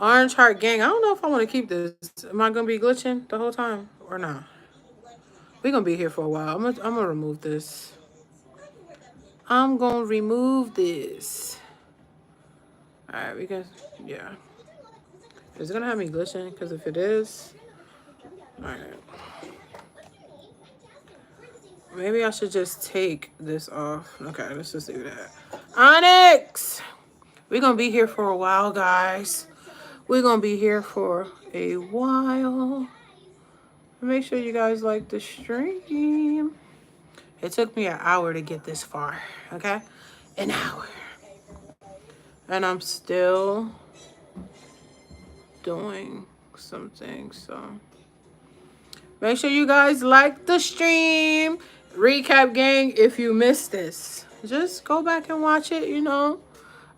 Orange Heart Gang. I don't know if I want to keep this. Am I going to be glitching the whole time or not? We're going to be here for a while. I'm gonna remove this. I'm going to remove this. Alright, we can... Yeah. Is it going to have me glitching? Because if it is... Alright. Maybe I should just take this off. Okay, let's just do that. Onyx! We're going to be here for a while, guys. We're going to be here for a while. Make sure you guys like the stream. It took me an hour to get this far, okay? An hour. And I'm still doing something, so. Make sure you guys like the stream. Recap gang, if you missed this, just go back and watch it, you know.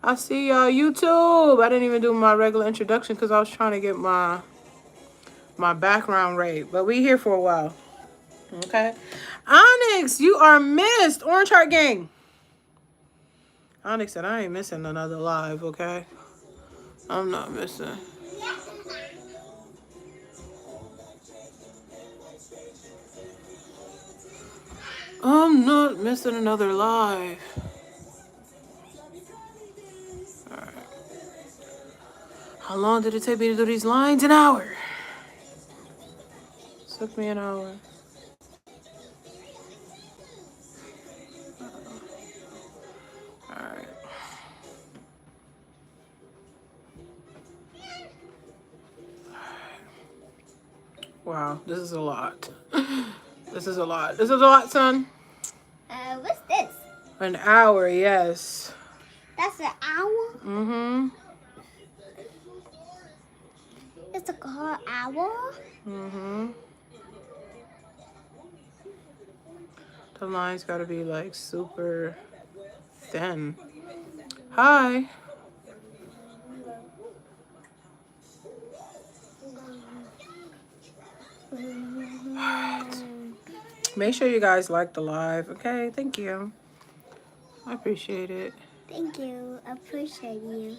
I see y'all YouTube. I didn't even do my regular introduction because I was trying to get my background right. But we here for a while. Okay. Onyx, you are missed. Orange Heart Gang. Onyx said, I ain't missing another live, okay? I'm not missing. I'm not missing another live. Alright. How long did it take me to do these lines? An hour. It took me an hour. Alright. Wow, this is a lot. This is a lot. This is a lot, son. What's this? An hour, yes. That's an hour? Mm-hmm. It's a called hour? Mm-hmm. The line's gotta be like super thin. Hi. Alright. Make sure you guys like the live, okay? Thank you. I appreciate it. Thank you. I appreciate you.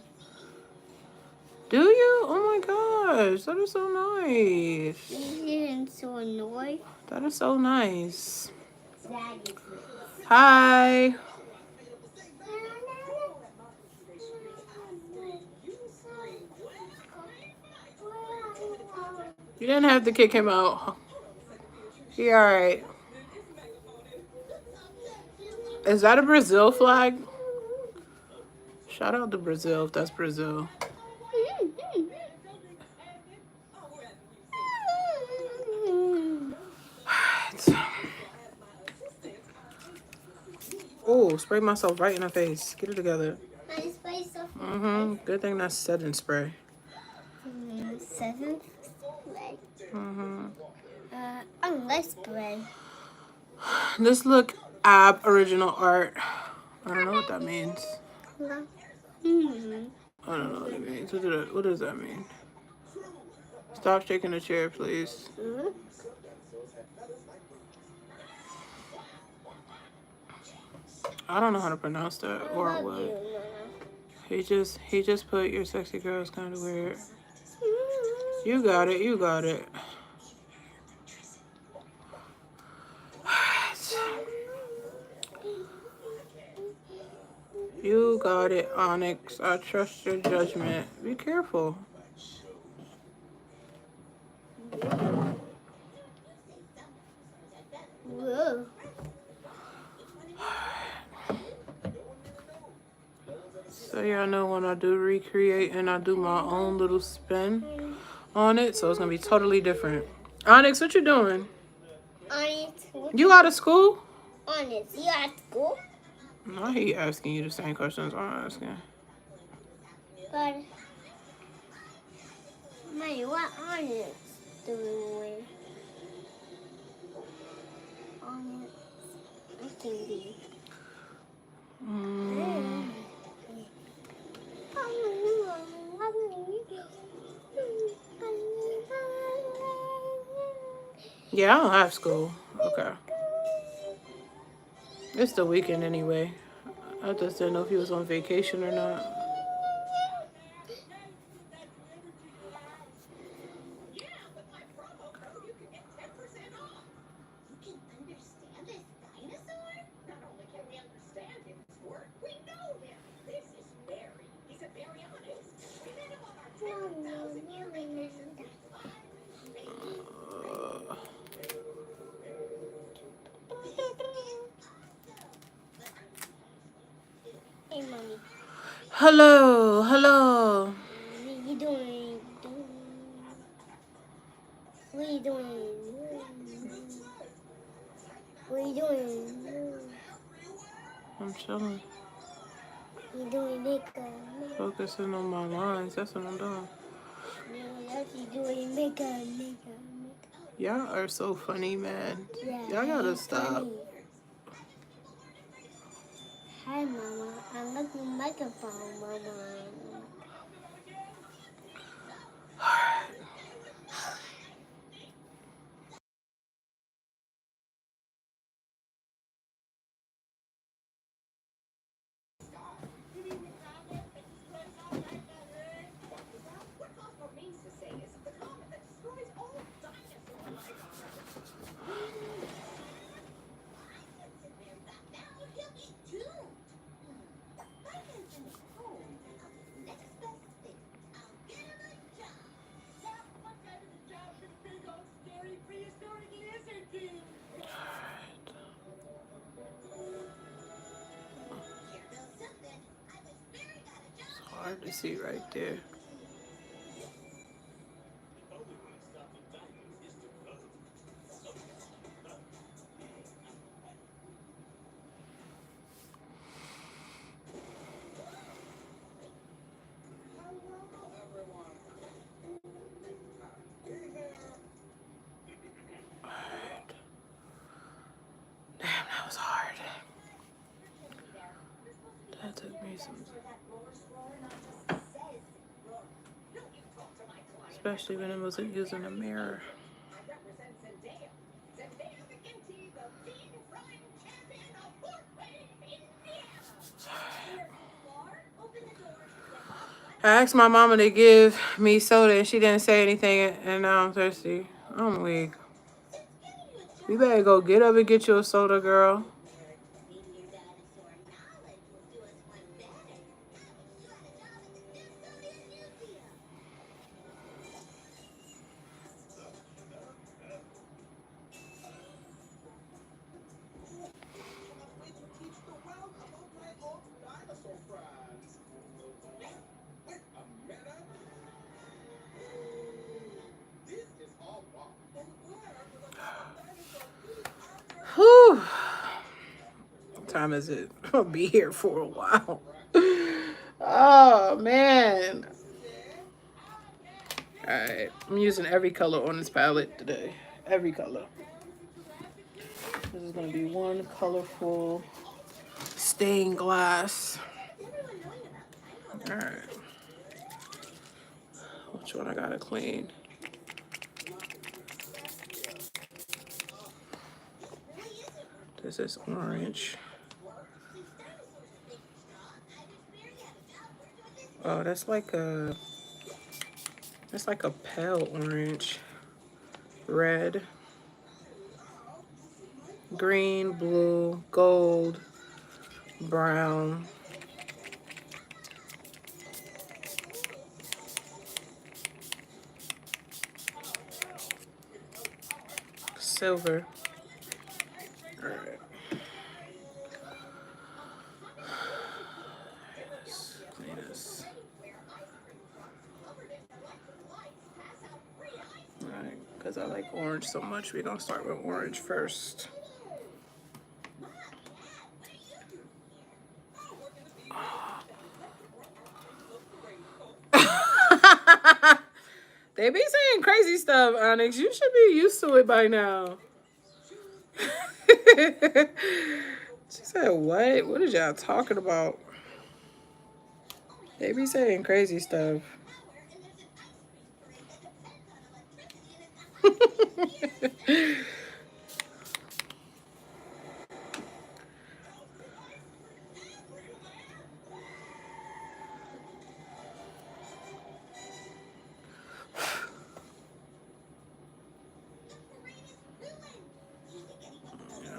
Do you? Oh my gosh, that is so nice. You're so annoyed. That is so nice. Hi. You didn't have to kick him out. He alright. Is that a Brazil flag? Shout out to Brazil if that's Brazil. Oh, spray myself right in the face. Get it together. Mm-hmm. Good thing that's setting spray. Setting spray. Mm-hmm. I like spray. This look ab original art. I don't know what that means. I don't know what it means. What does that mean? Stop shaking the chair, please. I don't know how to pronounce that or what. He just put your sexy girl is kind of weird. You got it. You got it. You got it, Onyx. I trust your judgment. Be careful. Whoa. So y'all know when I do recreate and I do my own little spin on it, so it's gonna be totally different. Onyx, what you doing? Onyx. You out of school? Onyx, you at school? No, he asking you the same questions I'm asking. But, Mommy, what Onyx doing? Onyx, I can be. Yeah, I don't have school. Okay. It's the weekend anyway. I just didn't know if he was on vacation or not. mommy. Hello, hello. What are you doing? What are you doing? What are you doing? I'm chilling. You doing makeup? Focusing on my lines. That's what I'm doing. That's you doing makeup. Y'all are so funny, man. Yeah, Y'all gotta it's stop. funny. Hi, Mama. I'm looking at the microphone, Mama. It's hard to see right there. Damn, that was hard. That took me some. Especially when I wasn't using a mirror. I asked my mama to give me soda and she didn't say anything, and now I'm thirsty. I'm weak. You better go get up and get you a soda, girl. Whew. What time is it? I'll be here for a while. Oh, man. Alright. I'm using every color on this palette today. Every color. This is going to be one colorful stained glass. Alright. Which one I got to clean? This is orange. Oh, that's like a pale orange. Red. Green, blue, gold, brown. Silver. All right. Let's clean this. All right, because I like orange so much, we're gonna start with orange first. They be saying crazy stuff, Onyx. You should be used to it by now. She said, what? What is y'all talking about? They be saying crazy stuff.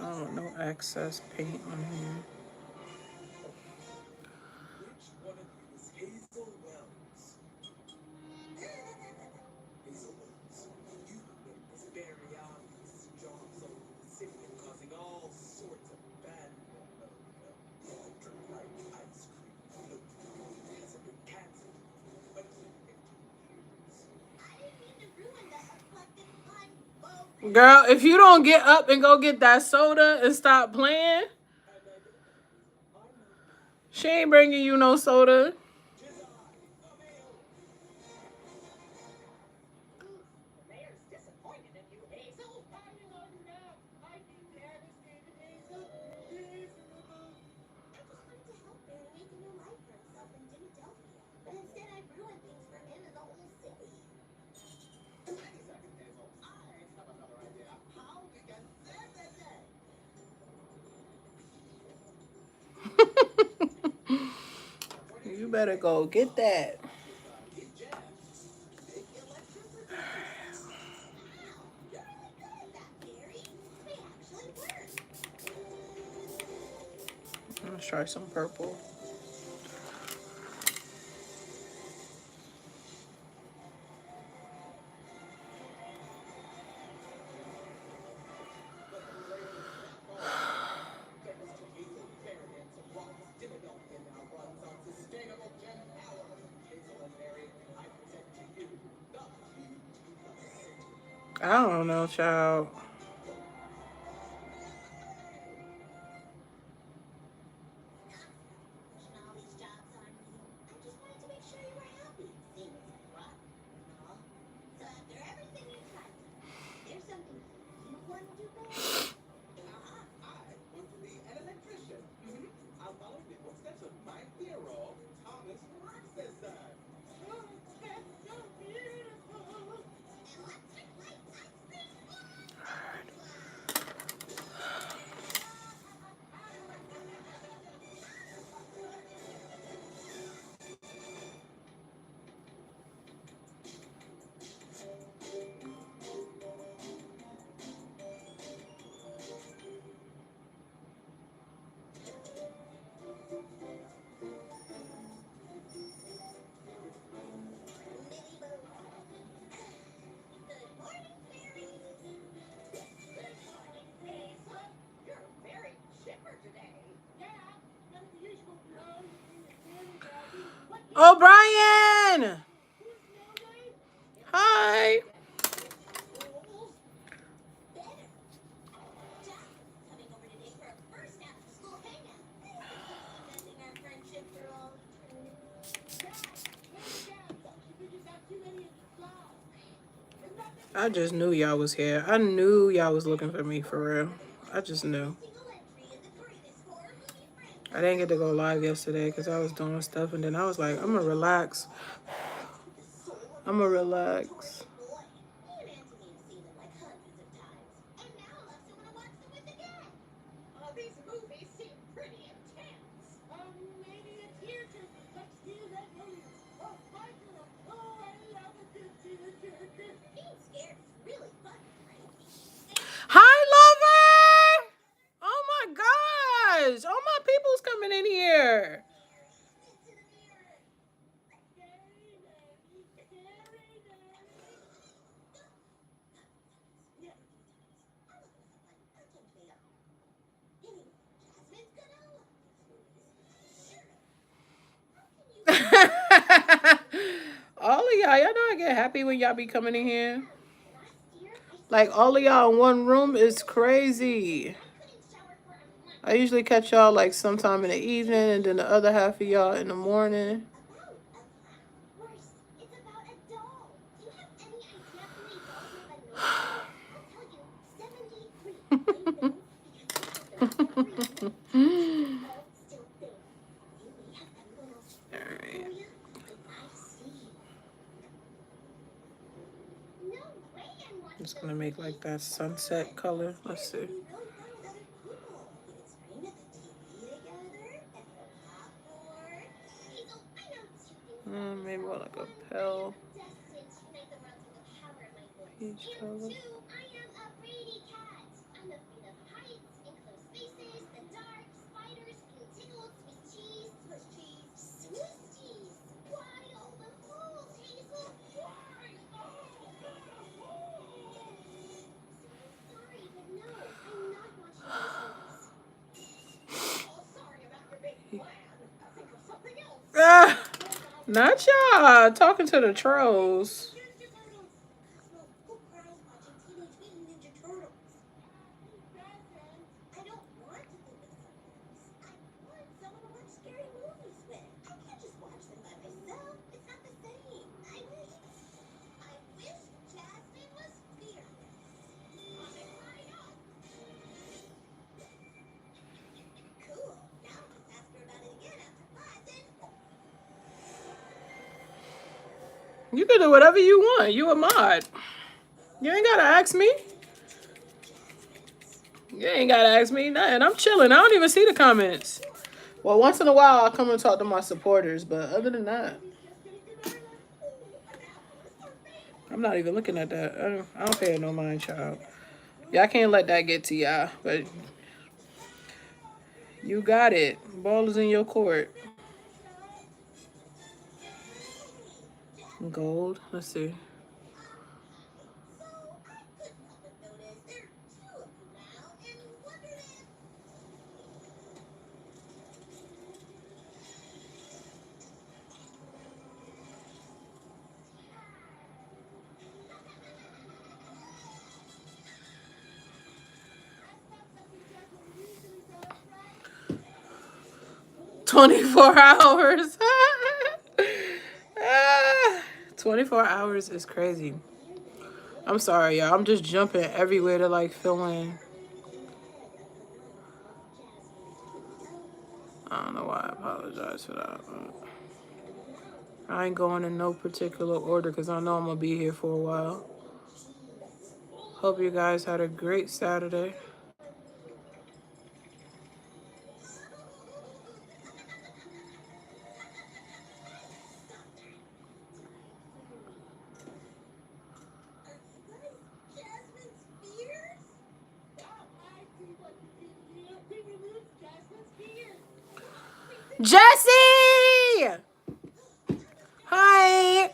Oh, no excess paint on here. Girl, if you don't get up and go get that soda and stop playing, she ain't bringing you no soda. You better go get that. Let's try some purple. I don't know, child. O'Brien! Hi. I just knew y'all was here. I knew y'all was looking for me for real. I just knew. I didn't get to go live yesterday because I was doing stuff, and then I was like, I'm gonna relax. I'm gonna relax. Hi, lover! Oh my gosh! All my people's coming in here. All of y'all know I get happy when y'all be coming in here. Like, all of y'all in one room is crazy. I usually catch y'all like sometime in the evening, and then the other half of y'all in the morning. I'm just gonna make like that sunset color. Let's see. Maybe more like a pale peach color. Not y'all talking to the trolls. You can do whatever you want. You a mod. You ain't gotta ask me. You ain't gotta ask me nothing. I'm chilling. I don't even see the comments. Well, once in a while, I'll come and talk to my supporters, but other than that, I'm not even looking at that. I don't pay no mind, child. Y'all can't let that get to y'all, but you got it. Ball is in your court. Gold. Let's see. $24 hours. 24 hours is crazy. I'm sorry, y'all. I'm just jumping everywhere to like fill in. I don't know why I apologize for that. But I ain't going in no particular order because I know I'm going to be here for a while. Hope you guys had a great Saturday. Jesse! Hi!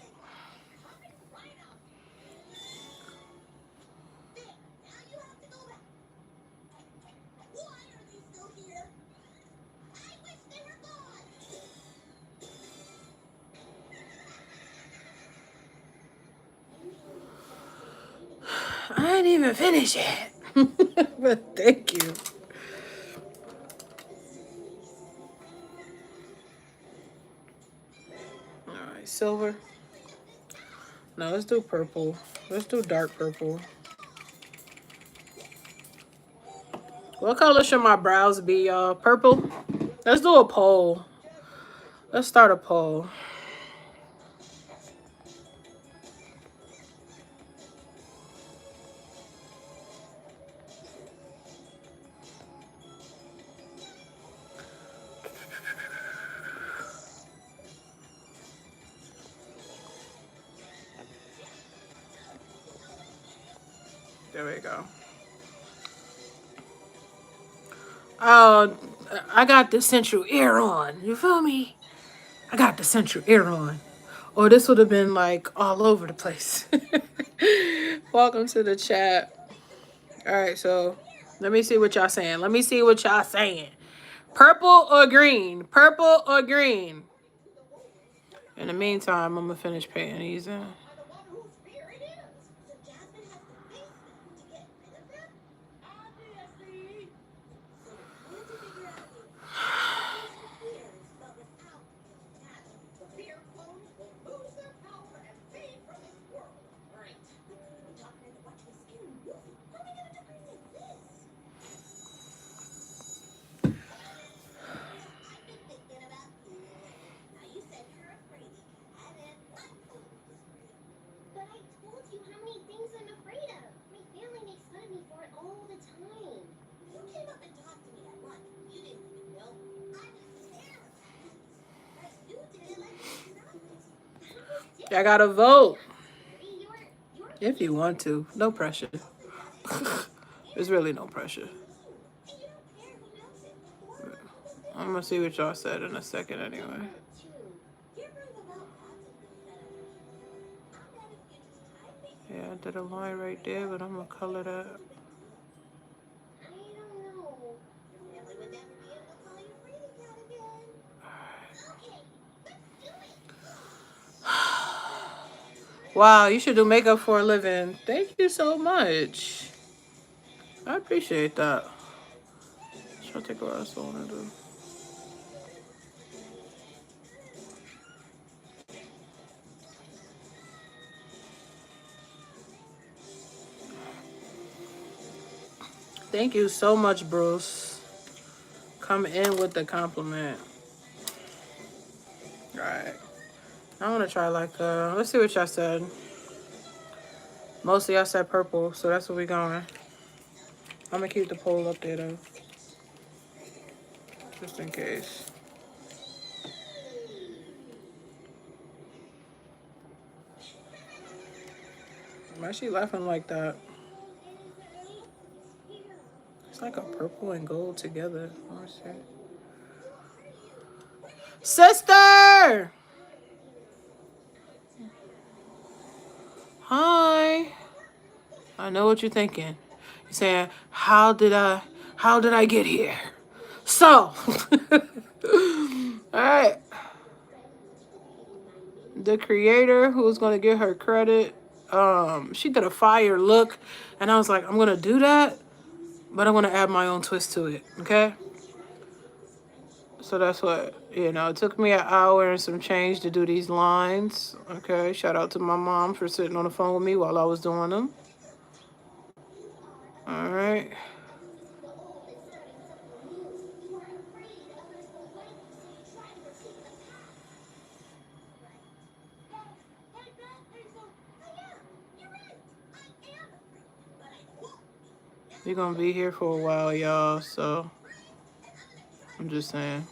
I ain't even finished yet. But thank you. Alright, silver. No, let's do purple. Let's do dark purple. What color should my brows be, y'all? Purple? Let's do a poll. Let's start a poll. There we go. Oh, I got the central ear on. You feel me? I got the central ear on. Or this would have been like all over the place. Welcome to the chat. All right, so let me see what y'all saying. Let me see what y'all saying. Purple or green? Purple or green? In the meantime, I'm going to finish painting these in. I gotta vote. If you want to. No pressure. There's really no pressure. I'm gonna see what y'all said in a second anyway. Yeah, I did a line right there, but I'm gonna color that. Wow, you should do makeup for a living. Thank you so much. I appreciate that. Should I take what else I want to do? Thank you so much, Bruce. Come in with the compliment. All right. I want to try like, let's see what y'all said. Mostly y'all said purple, so that's what we going. I'm going to keep the poll up there, though. Just in case. Why is she laughing like that? It's like a purple and gold together. Let me see. Sister! Hi. I know what you're thinking. You're saying, how did I get here? So, alright. The creator who's gonna get her credit, she did a fire look, and I was like, I'm gonna do that, but I'm gonna add my own twist to it, okay? So that's what, it took me an hour and some change to do these lines. Okay, shout out to my mom for sitting on the phone with me while I was doing them. All right. We're gonna be here for a while, y'all, so I'm just saying.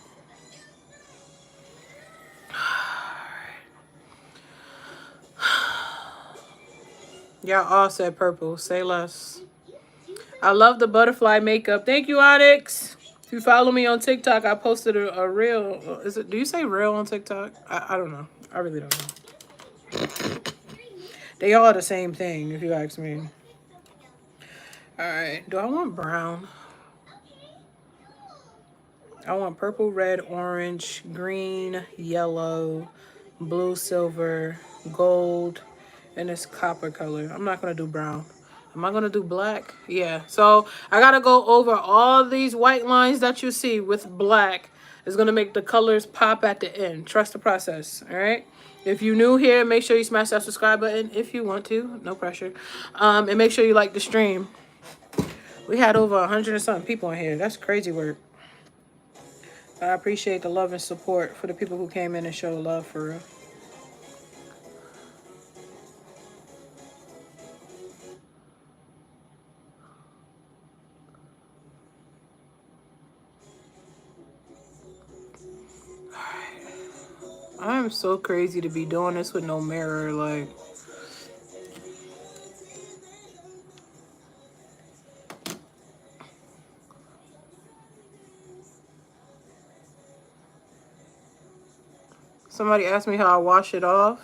Y'all all said purple. Say less. I love the butterfly makeup. Thank you, Onyx. If you follow me on TikTok, I posted a reel. Do you say reel on TikTok? I don't know. I really don't know. They all the same thing, if you ask me. All right. Do I want brown? I want purple, red, orange, green, yellow, blue, silver, gold, and this copper color. I'm not going to do brown. Am I going to do black? Yeah. So I got to go over all these white lines that you see with black. It's going to make the colors pop at the end. Trust the process. All right. If you're new here, make sure you smash that subscribe button if you want to. No pressure. And make sure you like the stream. We had over 100 and something people in here. That's crazy work. I appreciate the love and support for the people who came in and showed love for real. I am so crazy to be doing this with no mirror, like. Somebody asked me how I wash it off.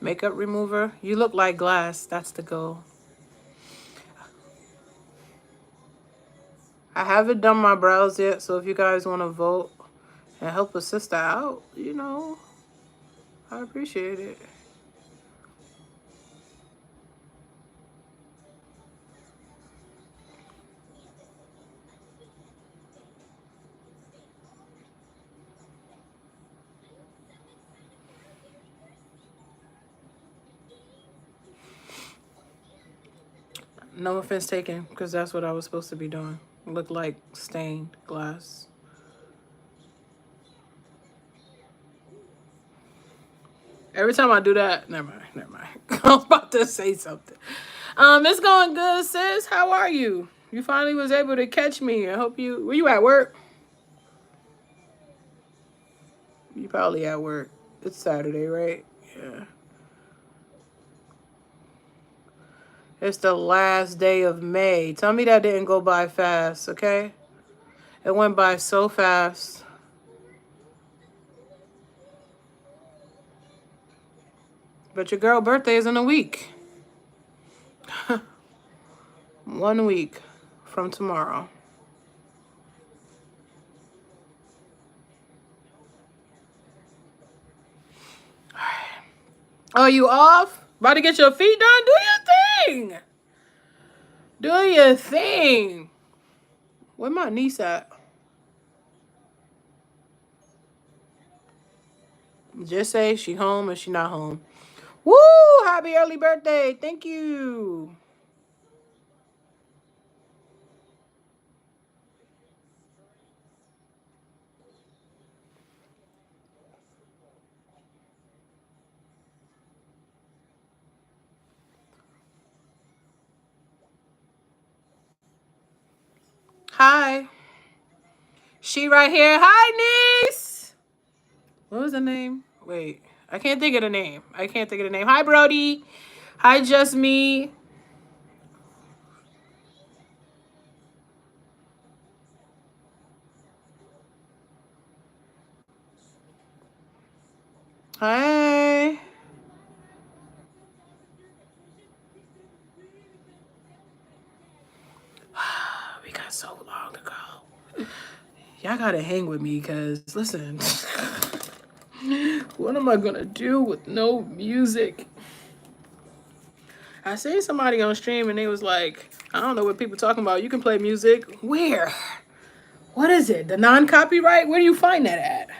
Makeup remover. You look like glass. That's the goal. I haven't done my brows yet, so if you guys want to vote and help a sister out, I appreciate it. No offense taken, because that's what I was supposed to be doing. Look like stained glass. Every time I do that, never mind. I was about to say something. It's going good, sis. How are you? You finally was able to catch me. I hope were you at work? You probably at work. It's Saturday, right? Yeah. It's the last day of May. Tell me that didn't go by fast, okay? It went by so fast. But your girl birthday is in a week. 1 week from tomorrow. Oh, you off? About to get your feet done? Do your thing. Do your thing. Where my niece at? Just say she home or she not home. Woo! Happy early birthday. Thank you. Hi. She right here. Hi, niece. What was the name? Wait, I can't think of the name. Hi, Brody. Hi, Just Me. Hi. We got so long to go. Y'all gotta hang with me, because, listen, what am I gonna do with no music? I seen somebody on stream and they was like, I don't know what people talking about. You can play music. Where? What is it? The non-copyright? Where do you find that at?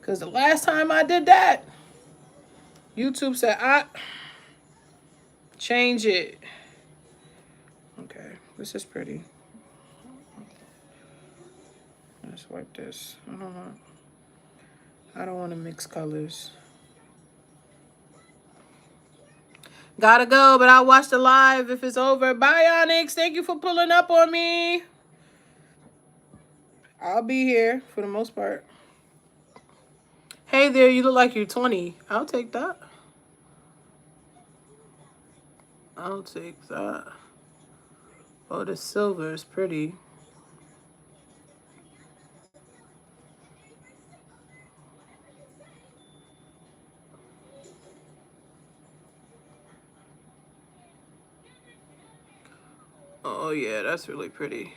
Because the last time I did that, YouTube said, change it. Okay, this is pretty. Let's wipe this. I don't want to mix colors. Gotta go, but I'll watch the live if it's over. Bye, Onyx. Thank you for pulling up on me. I'll be here for the most part. Hey there, you look like you're 20. I'll take that. I'll take that. Oh, the silver is pretty. Oh, yeah, that's really pretty.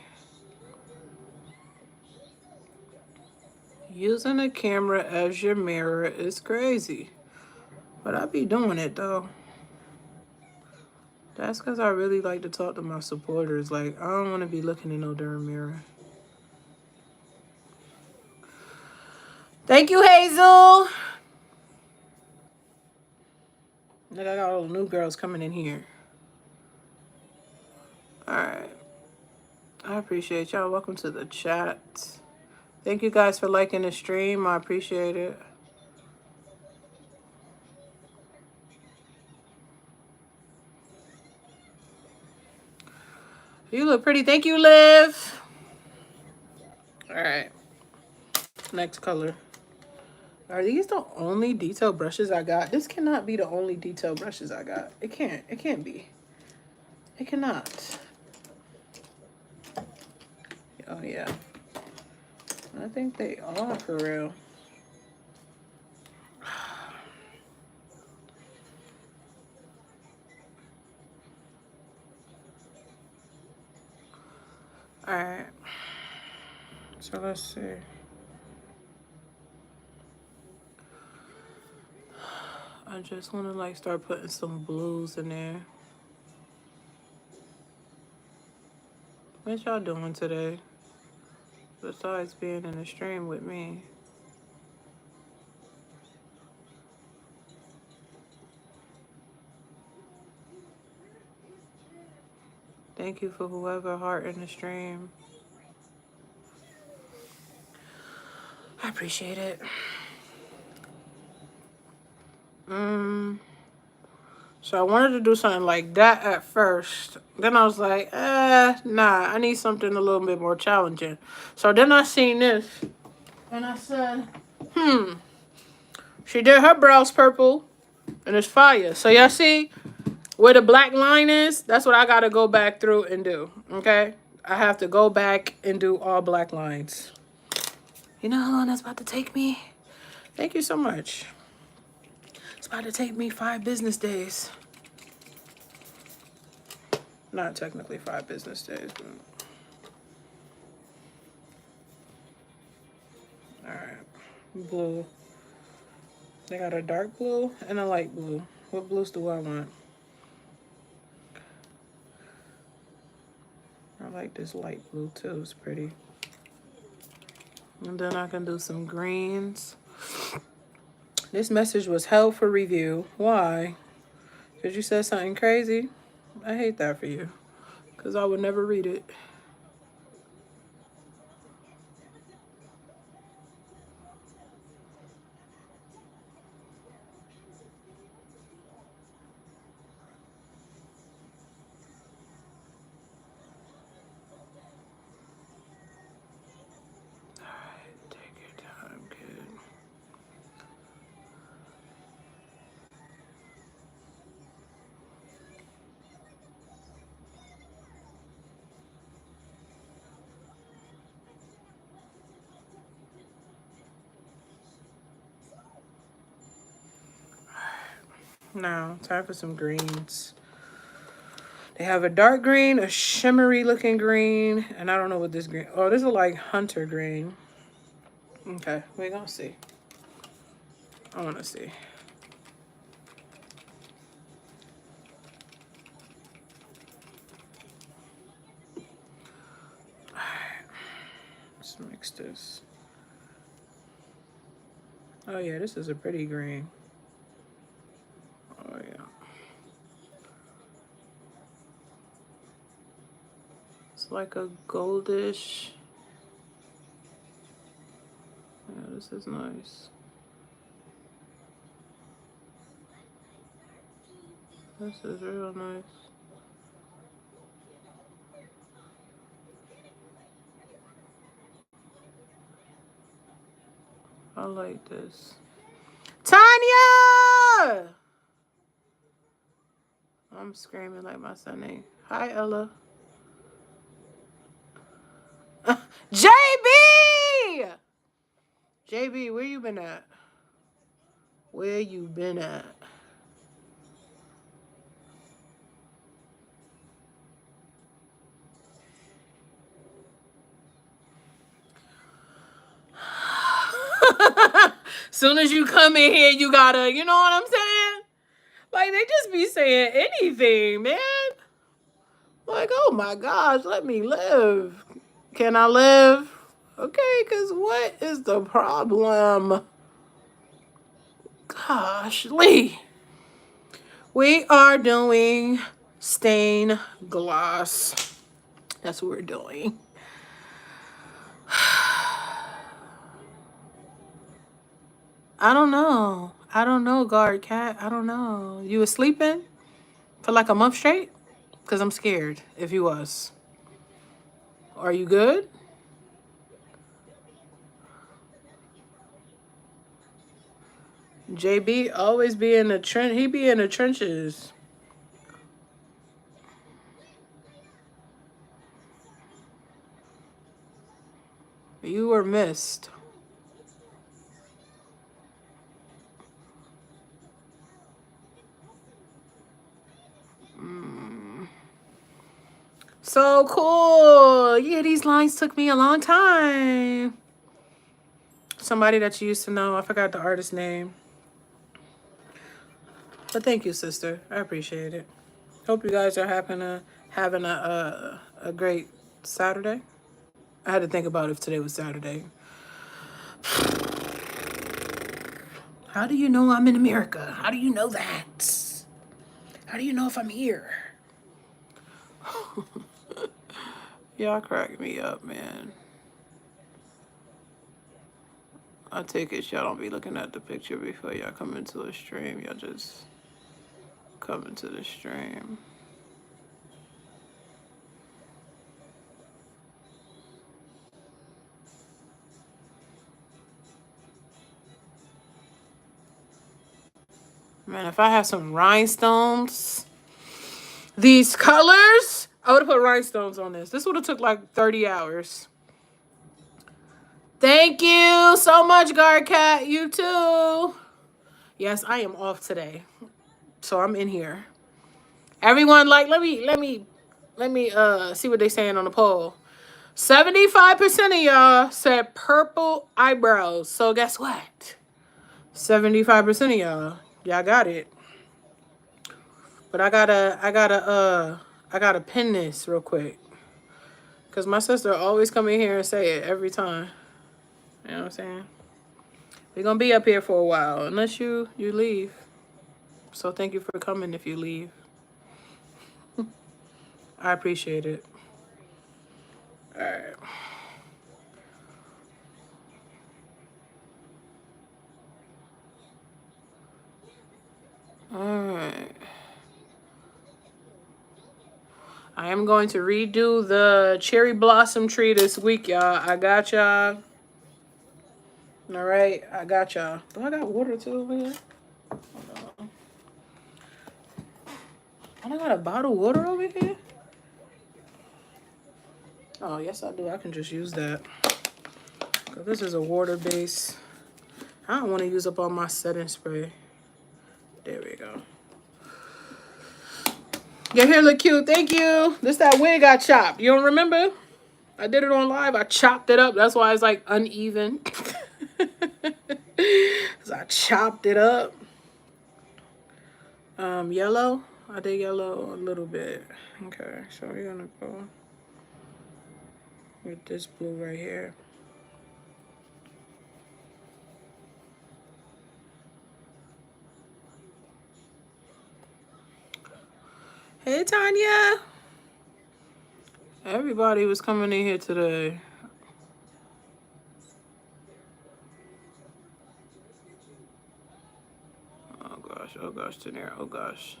Using a camera as your mirror is crazy. But I be doing it, though. That's because I really like to talk to my supporters. Like, I don't want to be looking in no darn mirror. Thank you, Hazel. Look, I got all the new girls coming in here. All right. I appreciate y'all. Welcome to the chat. Thank you guys for liking the stream. I appreciate it. You look pretty. Thank you, Liv. All right. Next color. Are these the only detail brushes I got? This cannot be the only detail brushes I got. It can't. It can't be. It cannot. Oh, yeah. I think they are for real. All right. So let's see. I just want to like start putting some blues in there. What y'all doing today? Besides being in the stream with me. Thank you for whoever heart in the stream. I appreciate it. So I wanted to do something like that at first. Then I was like, nah, I need something a little bit more challenging. So then I seen this. And I said, she did her brows purple. And it's fire. So y'all see where the black line is? That's what I got to go back through and do. Okay? I have to go back and do all black lines. You know how long that's about to take me? Thank you so much. It's about to take me 5 business days. Not technically 5 business days, but... Alright. Blue. They got a dark blue and a light blue. What blues do I want? I like this light blue too. It's pretty. And then I can do some greens. This message was held for review. Why? Because you said something crazy? I hate that for you. Because I would never read it. Now, time for some greens. They have a dark green, a shimmery looking green, and I don't know what this green. Oh, this is like hunter green. Okay, we're gonna see. I wanna see. Alright. Let's mix this. Oh yeah, this is a pretty green. Oh yeah. It's like a goldish. Yeah, this is nice. This is real nice. I like this. Tanya! I'm screaming like my son name. Hi, Ella. JB! JB, where you been at? Where you been at? Soon as you come in here, you gotta, you know what I'm saying? Like, they just be saying anything, man. Like, oh my gosh, let me live. Can I live? Okay, because what is the problem? Gosh, Lee. We are doing stained glass. That's what we're doing. I don't know. I don't know, guard cat. I don't know. You was sleeping for like a month straight? Because I'm scared if you was. Are you good? JB always be in the trench. He be in the trenches. You were missed. So cool. Yeah, these lines took me a long time. Somebody that you used to know. I forgot the artist's name. But thank you, sister. I appreciate it. Hope you guys are having a great Saturday. I had to think about if today was Saturday. How do you know I'm in America? How do you know that? How do you know if I'm here? Y'all crack me up, man. I take it y'all don't be looking at the picture before y'all come into a stream. Y'all just come into the stream. Man, if I have some rhinestones, these colors, I would have put rhinestones on this. This would have took like 30 hours. Thank you so much, Guard Cat. You too. Yes, I am off today. So I'm in here. Everyone, like, let me see what they saying on the poll. 75% of y'all said purple eyebrows. So guess what? 75% of y'all got it. But I gotta pin this real quick. Cause my sister always come in here and say it every time. You know what I'm saying? We're gonna be up here for a while unless you leave. So thank you for coming if you leave. I appreciate it. All right. All right. I am going to redo the cherry blossom tree this week, y'all. I got y'all. All right, I got y'all. Do I got water too over here? Hold on. I got a bottle of water over here? Oh, yes I do. I can just use that. Cause this is a water base. I don't want to use up all my setting spray. There we go. Your hair look cute. Thank you. This that wig I chopped. You don't remember? I did it on live. I chopped it up. That's why it's like uneven. So I chopped it up. Yellow. I did yellow a little bit. Okay, so we're gonna go with this blue right here. Hey, Tanya. Everybody was coming in here today. Oh gosh, Tanya. Oh gosh.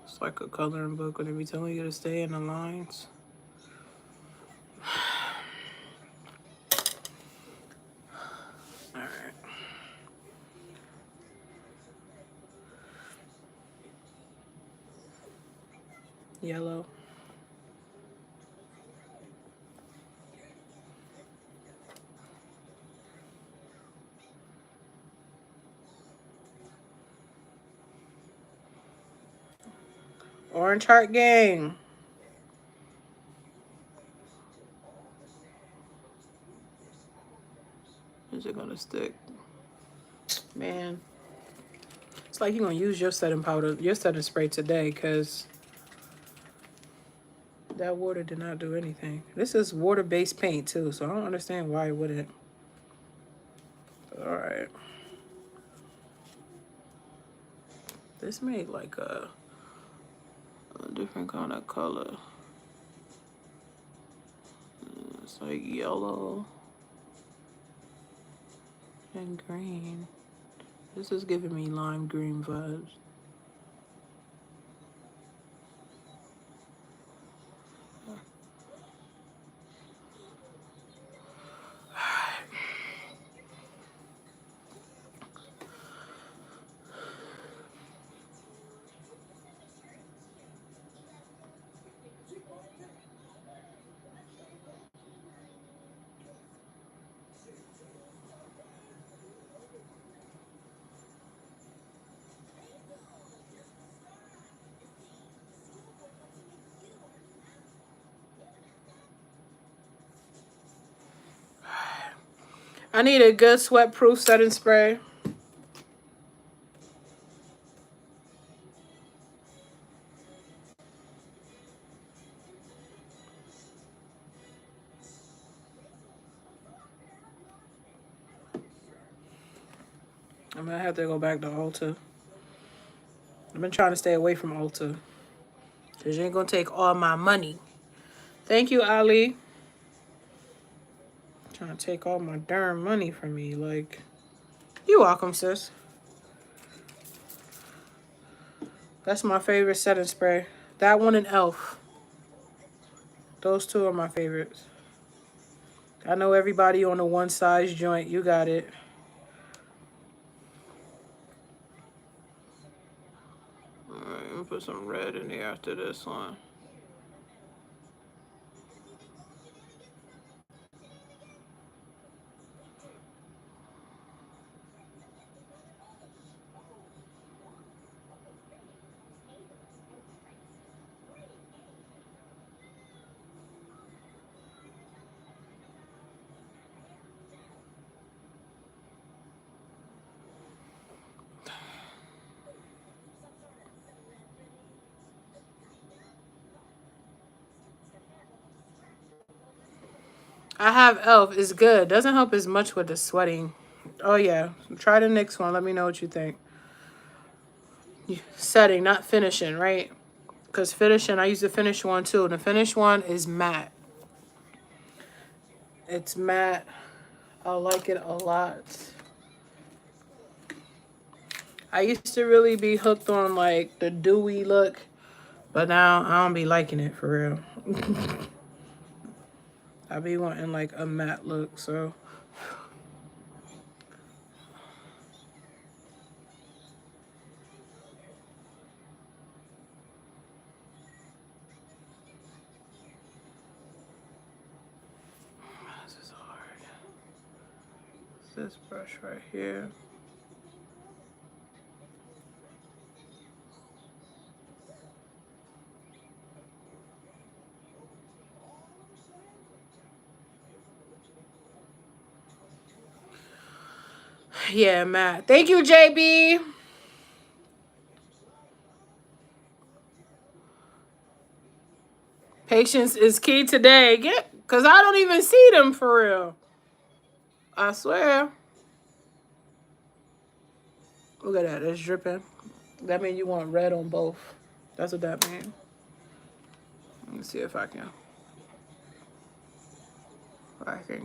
It's like a coloring book when they be telling you to stay in the lines. All right. Yellow. Orange Heart Gang. Is it gonna stick? Man. It's like you're gonna use your setting powder, your setting spray today, because that water did not do anything. This is water-based paint too, so I don't understand why it wouldn't. All right. This made like a different kind of color. It's like yellow and green. This is giving me lime green vibes. I need a good sweat-proof setting spray. I'm gonna have to go back to Ulta. I've been trying to stay away from Ulta, because you ain't gonna take all my money. Thank you, Ali. Trying to take all my darn money from me. Like, you're welcome, sis. That's my favorite setting spray. That one and Elf. Those two are my favorites. I know everybody on the one size joint. You got it. Alright, I'm gonna put some red in there after this one. I have Elf. It's good. Doesn't help as much with the sweating. Oh, yeah. Try the next one. Let me know what you think. Setting, not finishing, right? Because finishing, I use the finish one too. The finish one is matte. It's matte. I like it a lot. I used to really be hooked on like the dewy look, but now I don't be liking it for real. I be wanting like a matte look, so. This is hard. This brush right here. Yeah, Matt. Thank you, JB. Patience is key today. Cause I don't even see them for real. I swear. Look at that. It's dripping. That means you want red on both. That's what that means. Let me see if I can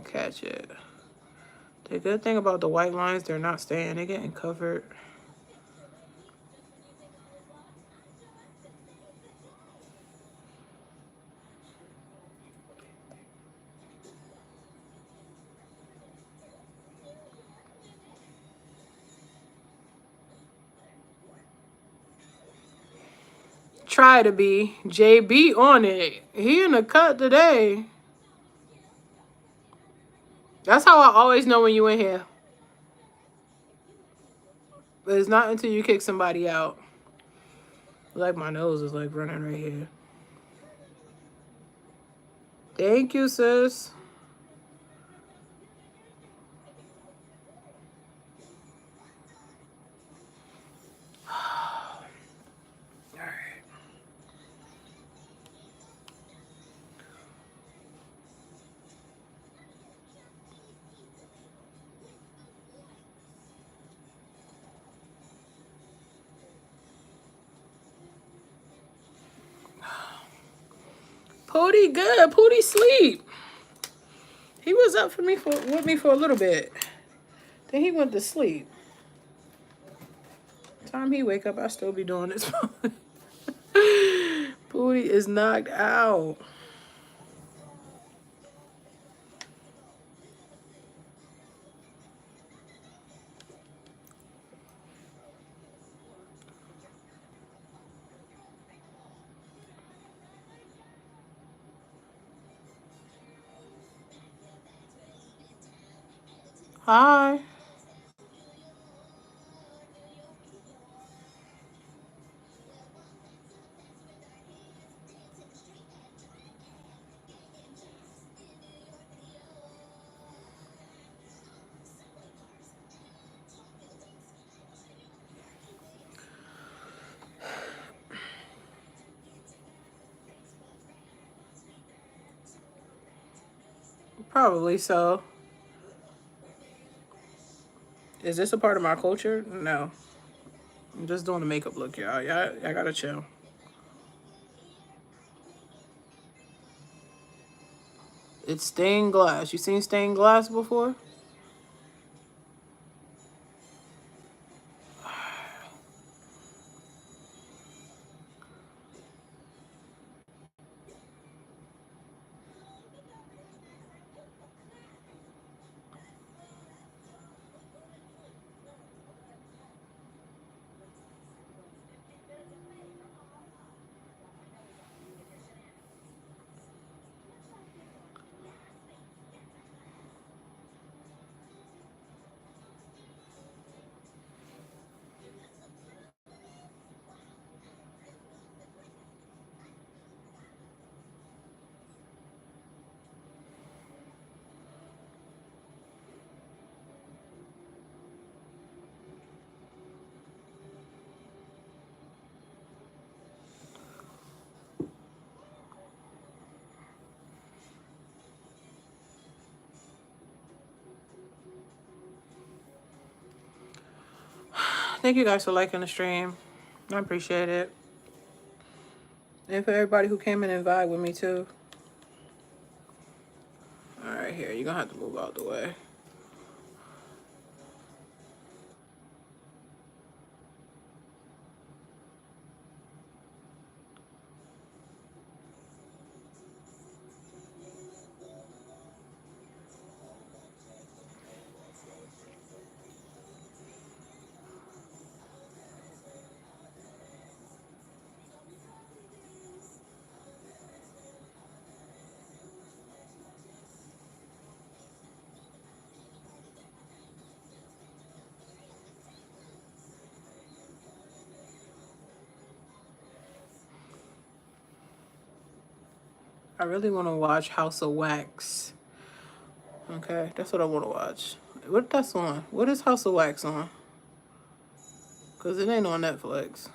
catch it. The good thing about the white lines, they're not staying. They're getting covered. Try to be. JB on it. He in the cut today. That's how I always know when you in here. But it's not until you kick somebody out. Like my nose is like running right here. Thank you, sis. Pootie good. Pootie sleep. He was up with me for a little bit. Then he went to sleep. Time he wake up, I still be doing this. Pootie is knocked out. Hi. Probably so. Is this a part of my culture? No. I'm just doing the makeup look, y'all. I gotta chill. It's stained glass. You seen stained glass before? Thank you guys for liking the stream. I appreciate it. And for everybody who came in and vibe with me too. Alright, here, you're gonna have to move out the way. I really want to watch House of Wax. Okay, that's what I want to watch. What that's on? What is House of Wax on? Because it ain't on Netflix.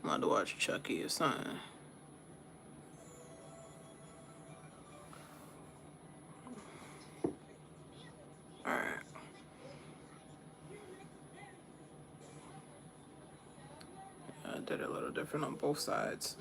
I'm about to watch Chucky or something. Alright. I did it a little different on both sides.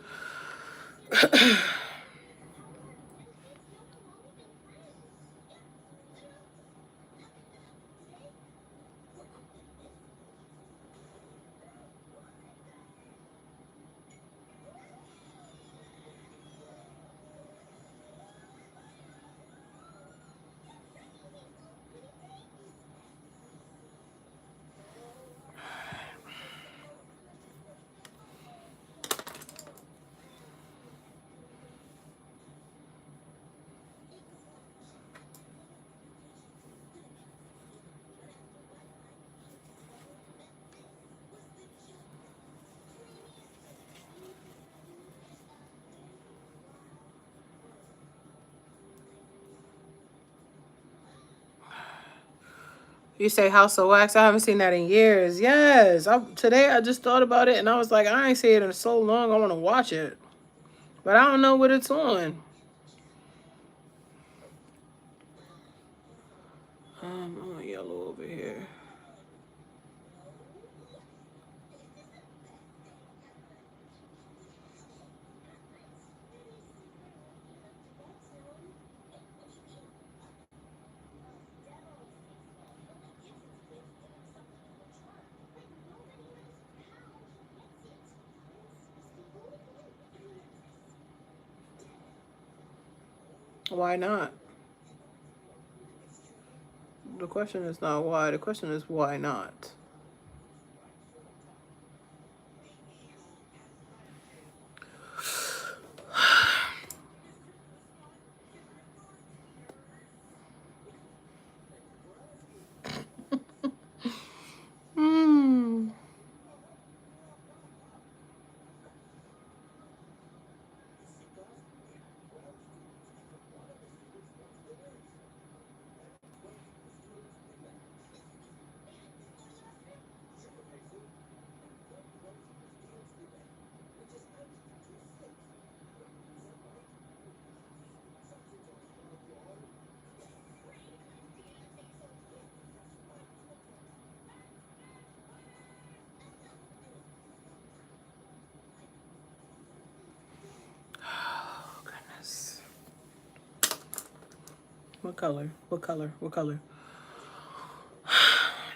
You say House of Wax? I haven't seen that in years. Yes. Today I just thought about it and I was like, I ain't seen it in so long. I want to watch it. But I don't know what it's on. I'm on yellow over here. Why not? The question is not why. The question is why not? Hmm. Oh, goodness. What color? What color? What color?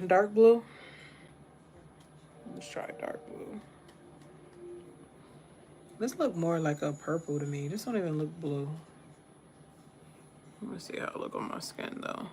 Dark blue? Let's try dark blue. This look more like a purple to me. This don't even look blue. Let me see how it look on my skin though.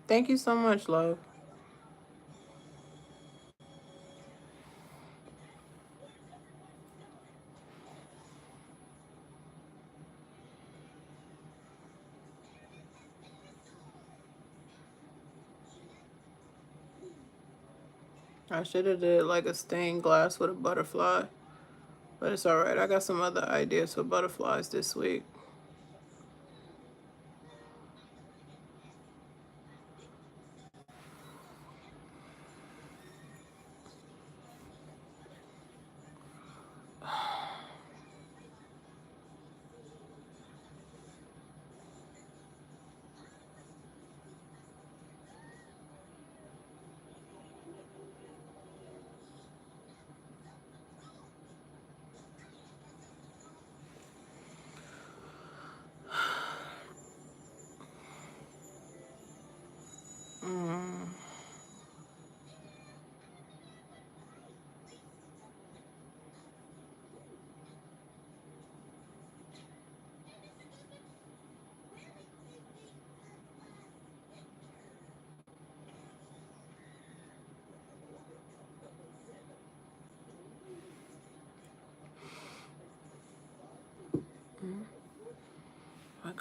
Thank you so much, love. I should have did like a stained glass with a butterfly. But it's alright. I got some other ideas for butterflies this week.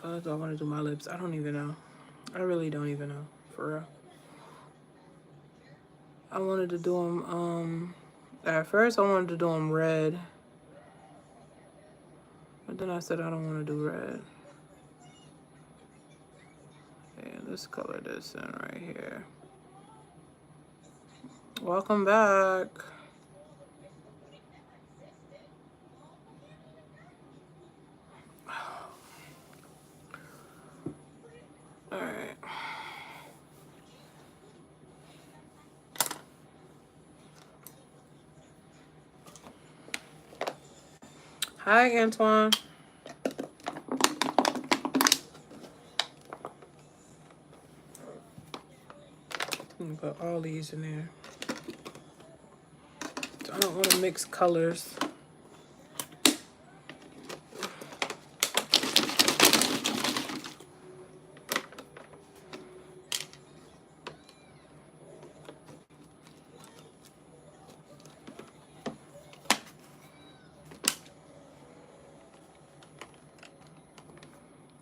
color do I want to do my lips? I don't even know. I really don't even know, for real. I wanted to do them, at first I wanted to do them red. But then I said I don't want to do red. Okay, let's color this in right here. Welcome back. All right. Hi, Antoine. Put all these in there. I don't want to mix colors.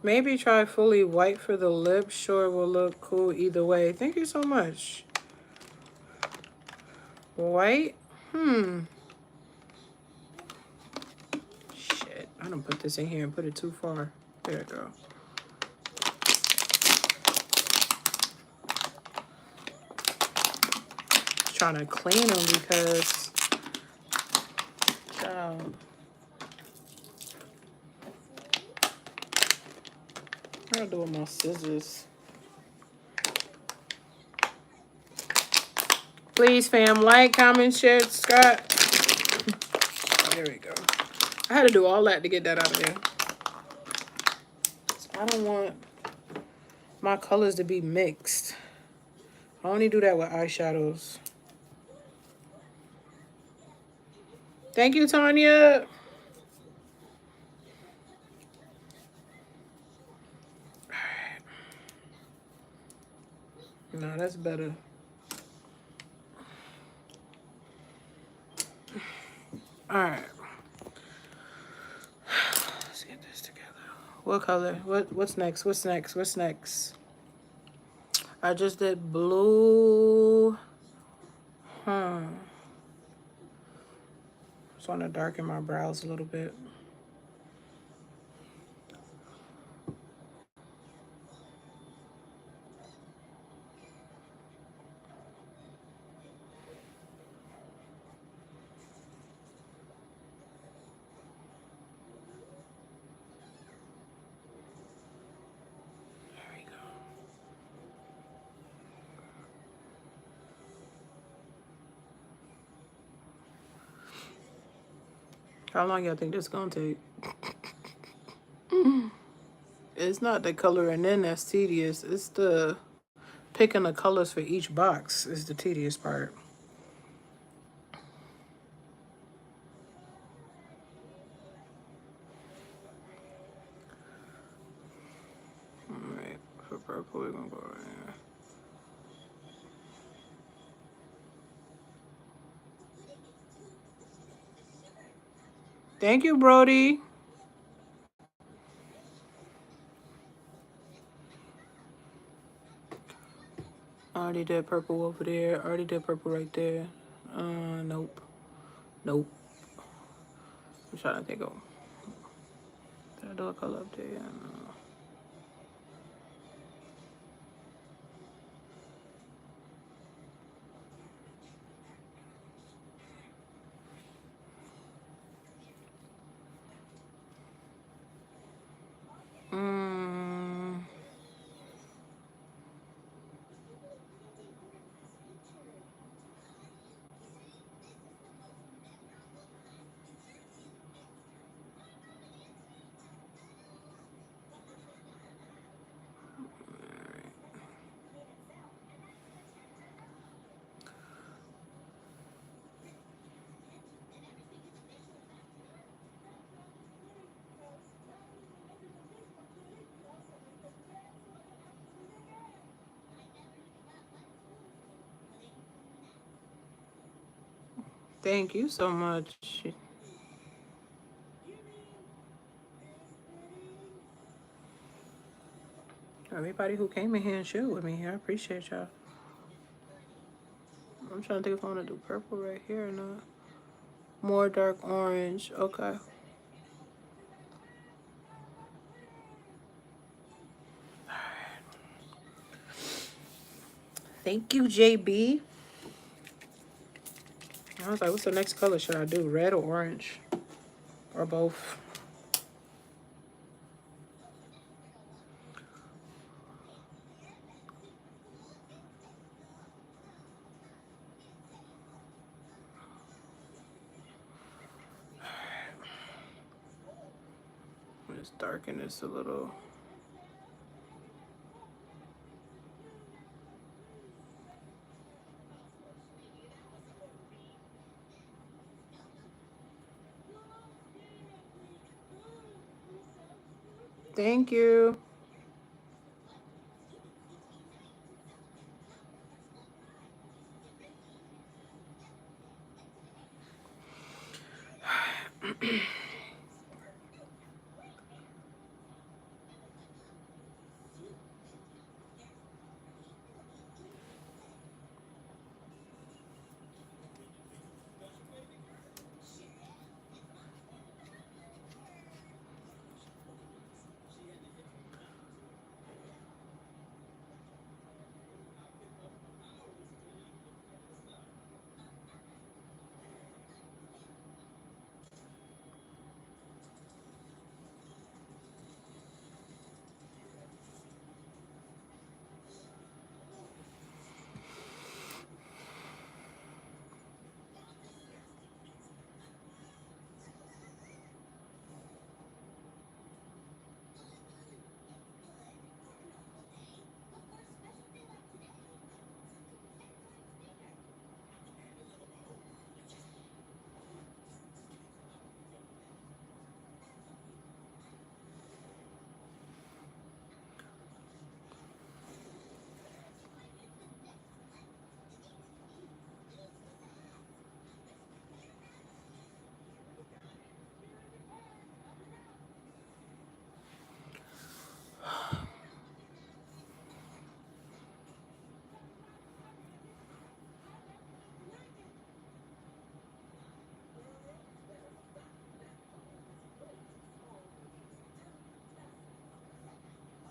Maybe try fully white for the lips. Sure, it will look cool either way. Thank you so much. White? Shit, I don't put this in here and put it too far. There we go. Trying to clean them because I gotta do it with my scissors. Please, fam, like, comment, share, subscribe. There we go. I had to do all that to get that out of there. I don't want my colors to be mixed. I only do that with eyeshadows. Thank you, Tanya. No, that's better. All right. Let's get this together. What color? What's next? What's next? What's next? I just did blue. Just want to darken my brows a little bit. There we go. How long y'all think this gonna take? It's not the coloring in that's tedious. It's the picking the colors for each box is the tedious part. Alright, for purple we're gonna go right here. Thank you, Brody. I already did purple over there. I already did purple right there. Nope. Nope. I'm trying to think of. Did I do a color up there? No. Thank you so much. everybody who came in here and shared with me. I appreciate y'all. I'm trying to think if I want to do purple right here or not. More dark orange. Okay. Thank you, JB. I was like, what's the next color should I do? Red or orange? Or both? Let's darken this a little. Thank you.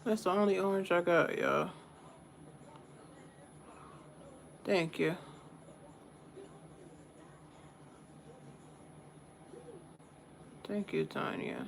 That's the only orange I got, y'all. Thank you. Thank you, Tanya.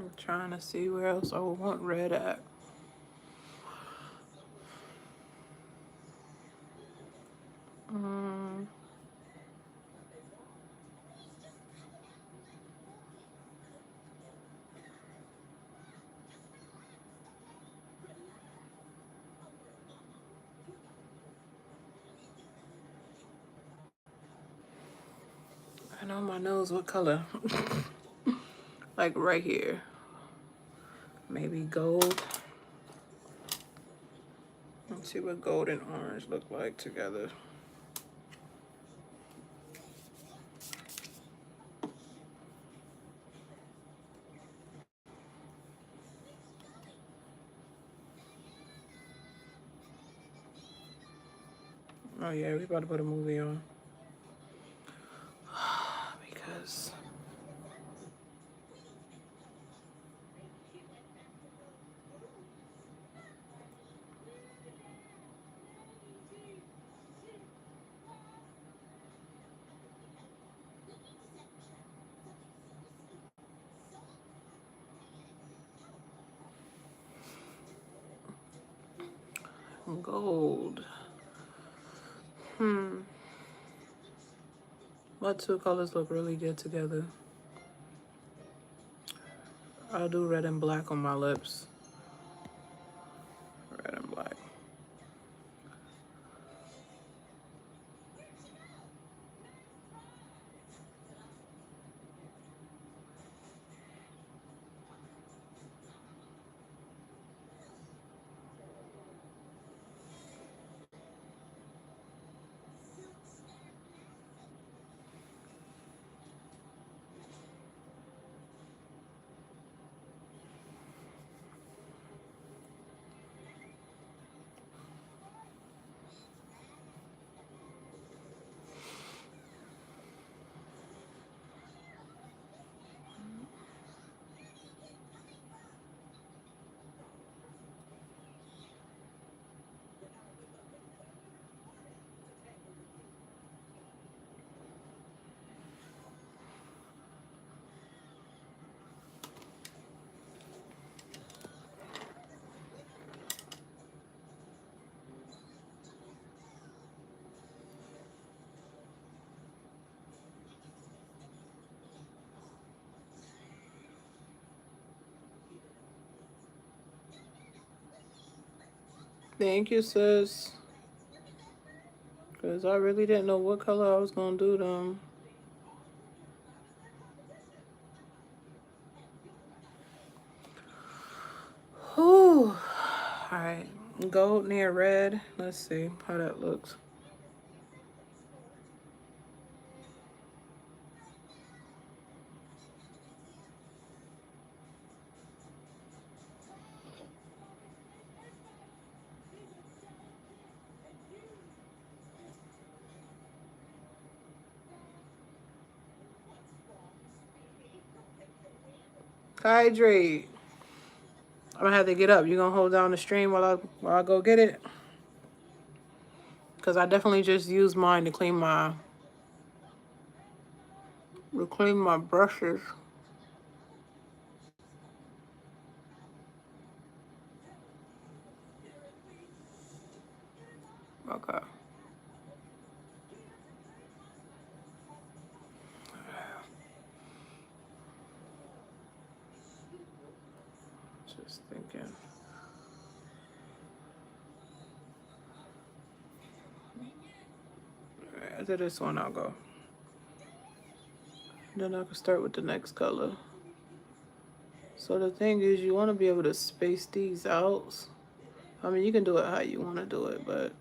I'm trying to see where else I would want red at. I know my nose what color. Like right here. Maybe gold. Let's see what gold and orange look like together. Oh yeah, we about to put a movie on. Because gold. What two colors look really good together? I'll do red and black on my lips. Red and black. Thank you, sis. Because I really didn't know what color I was going to do them. Whew. Alright. Gold near red. Let's see how that looks. Hydrate. I'm gonna have to get up. You gonna hold down the stream while I go get it? Cause I definitely just used mine to clean my brushes. Okay. Just thinking. Alright, after this one I'll go. Then I can start with the next color. So the thing is, you want to be able to space these out. I mean, you can do it how you want to do it, but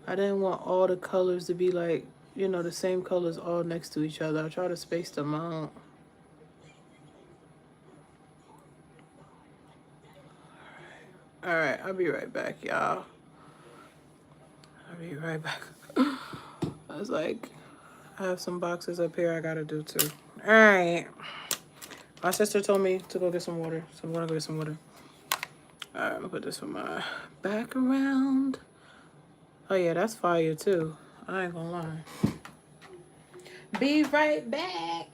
I didn't want all the colors to be like, you know, the same colors all next to each other. I try to space them out. Alright, I'll be right back, y'all. I'll be right back. I was like, I have some boxes up here I gotta do too. Alright. My sister told me to go get some water, so I'm gonna go get some water. Alright, I'm gonna put this for my background. Oh yeah, that's fire too. I ain't gonna lie. Be right back.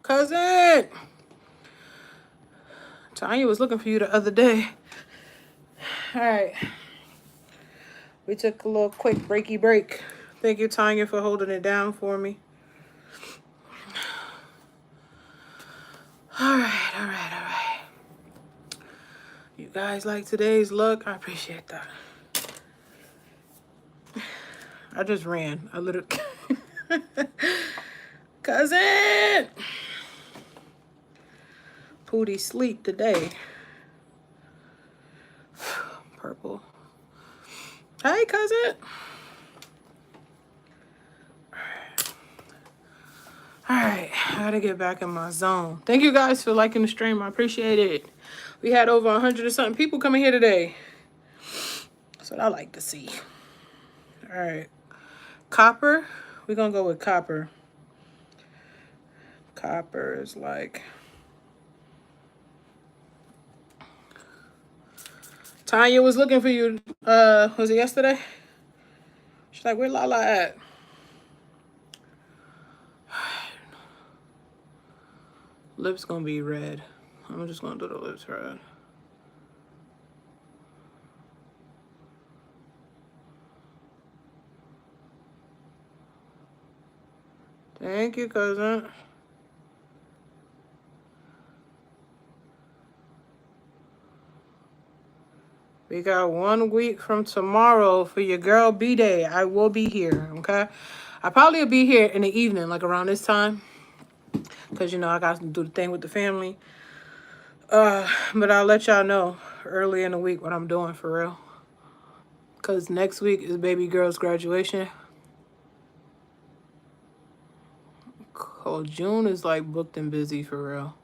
Cousin! Tanya was looking for you the other day. All right. We took a little quick breaky break. Thank you, Tanya, for holding it down for me. All right. You guys like today's look? I appreciate that. I just ran a little. Cousin! Pootie sleep today. Purple. Hey, cousin. All right, I gotta get back in my zone. Thank you guys for liking the stream. I appreciate it. We had over 100 or something people coming here today. That's what I like to see. All right, copper. We're gonna go with copper. Copper is like... Tanya was looking for you. Was it yesterday? She's like, where Lala at? Lips gonna be red. I'm just gonna do the lips red. Thank you, cousin. We got 1 week from tomorrow for your girl B-Day. I will be here, okay? I probably will be here in the evening, like around this time. Because, you know, I got to do the thing with the family. But I'll let y'all know early in the week what I'm doing for real. Because next week is baby girl's graduation. Oh, June is like booked and busy for real.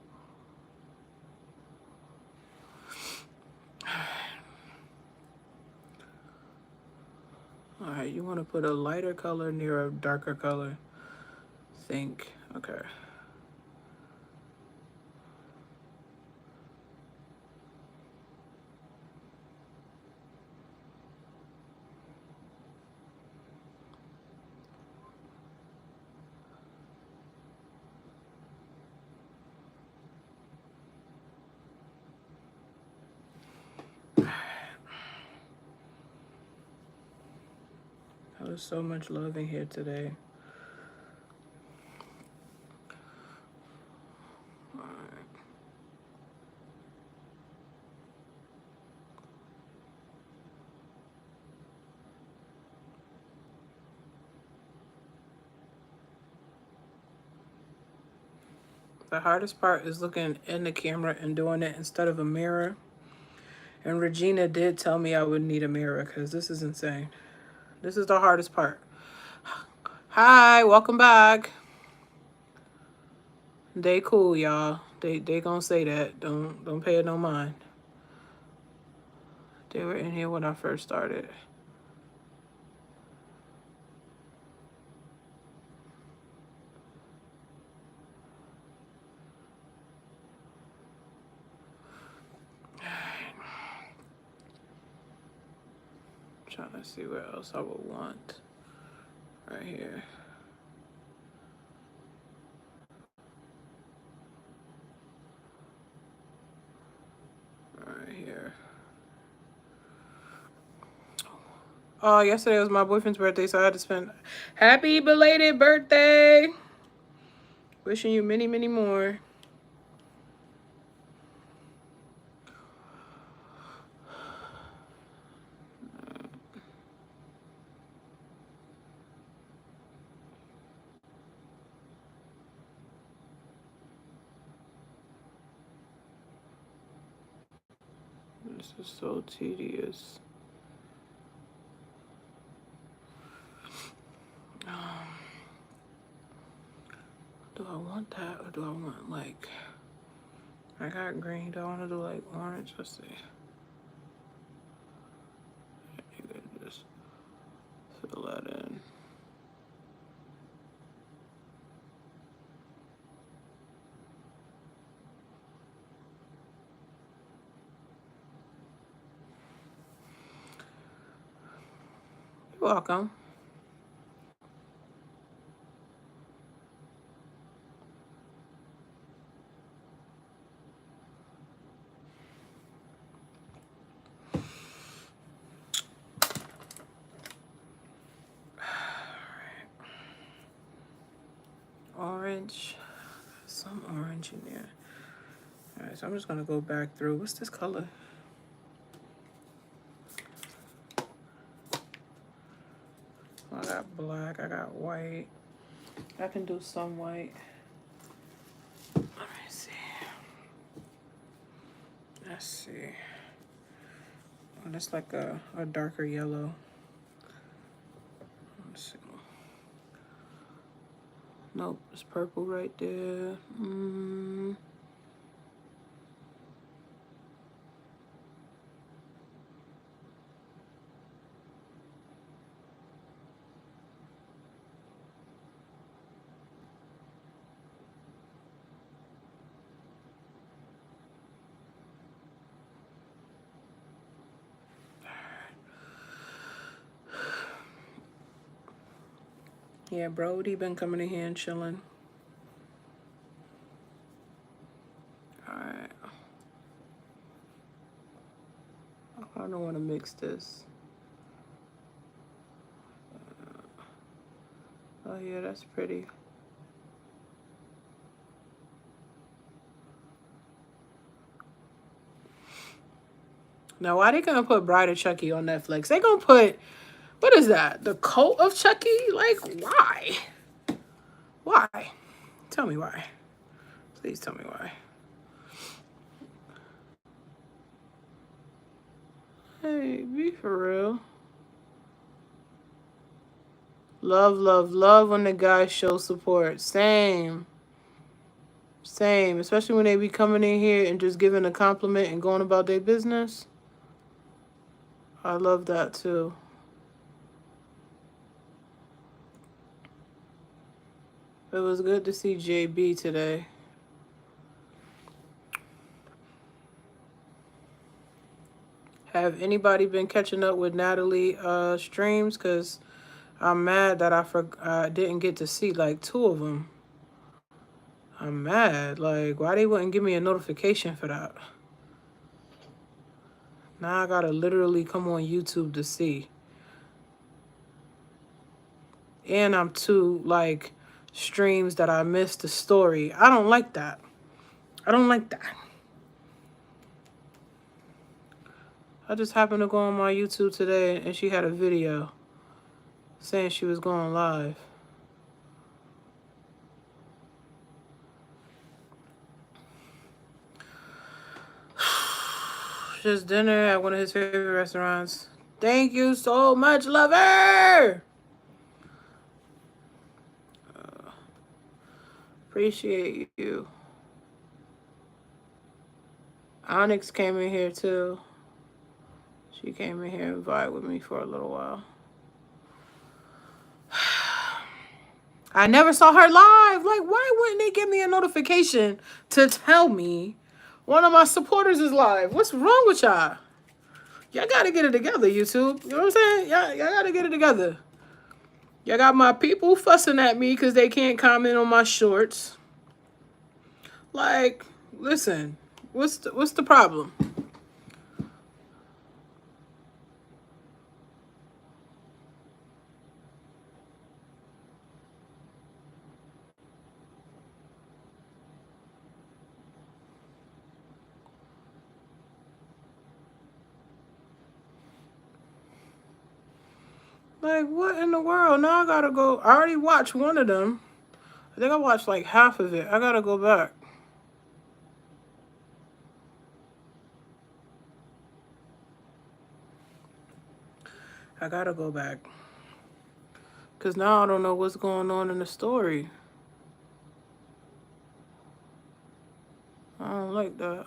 All right, you want to put a lighter color near a darker color. Think, okay. There's so much love in here today. The hardest part is looking in the camera and doing it instead of a mirror. And Regina did tell me I would need a mirror because this is insane. This is the hardest part. Hi, welcome back. They cool, y'all. They gonna say that. Don't pay it no mind. They were in here when I first started. Trying to see where else I would want. Right here. Right here. Oh, yesterday was my boyfriend's birthday, so I had to spend... Happy belated birthday! Wishing you many, many more. This is so tedious. Do I want that or do I want like... I got green. Do I want to do like orange? Let's see. You can just fill that in. You're welcome. orange. Some orange in there. All right, so I'm just gonna go back through. What's this color? I got black, I got white. I can do some white. Let me see. Let's see. Oh, that's like a darker yellow. Let's see. Nope, it's purple right there. Yeah, Brody been coming in here and chilling. Alright. I don't want to mix this. Oh yeah, that's pretty. Now, why they gonna put Bride of Chucky on Netflix? They gonna put, what is that? The Cult of Chucky? Like, why? Why? Tell me why. Please tell me why. Hey, be for real. Love, love, love when the guys show support. Same. Same. Especially when they be coming in here and just giving a compliment and going about their business. I love that too. It was good to see JB today. Have anybody been catching up with Natalie streams? Because I'm mad that I didn't get to see like 2 of them. I'm mad. Like, why they wouldn't give me a notification for that? Now I gotta literally come on YouTube to see. And I'm 2 like streams that I missed the story. I don't like that. I don't like that. I just happened to go on my YouTube today and she had a video saying she was going live. Just dinner at one of his favorite restaurants. Thank you so much, lover. Appreciate you. Onyx came in here too. She came in here and vibed with me for a little while. I never saw her live. Like, why wouldn't they give me a notification to tell me one of my supporters is live? What's wrong with y'all? Y'all gotta get it together, YouTube. You know what I'm saying? Y'all gotta get it together. Y'all got my people fussing at me because they can't comment on my shorts. Like, listen, what's the problem? Like, what in the world? Now I gotta go. I already watched one of them. I think I watched like half of it. I gotta go back. I gotta go back. Because now I don't know what's going on in the story. I don't like that.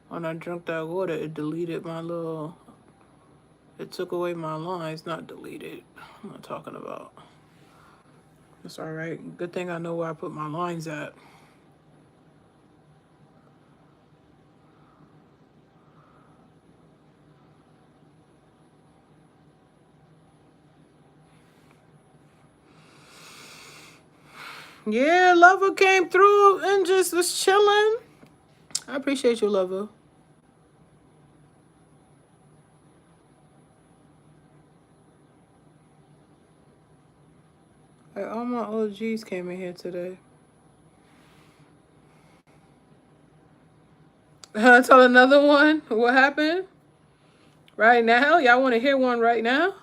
When I drank that water, it deleted my little... It took away my lines, not deleted. I'm not talking about. It's alright. Good thing I know where I put my lines at. Yeah, Lover came through and just was chilling. I appreciate you, Lover. Like, all my OGs came in here today. Tell another one. What happened? Right now? Y'all want to hear one right now?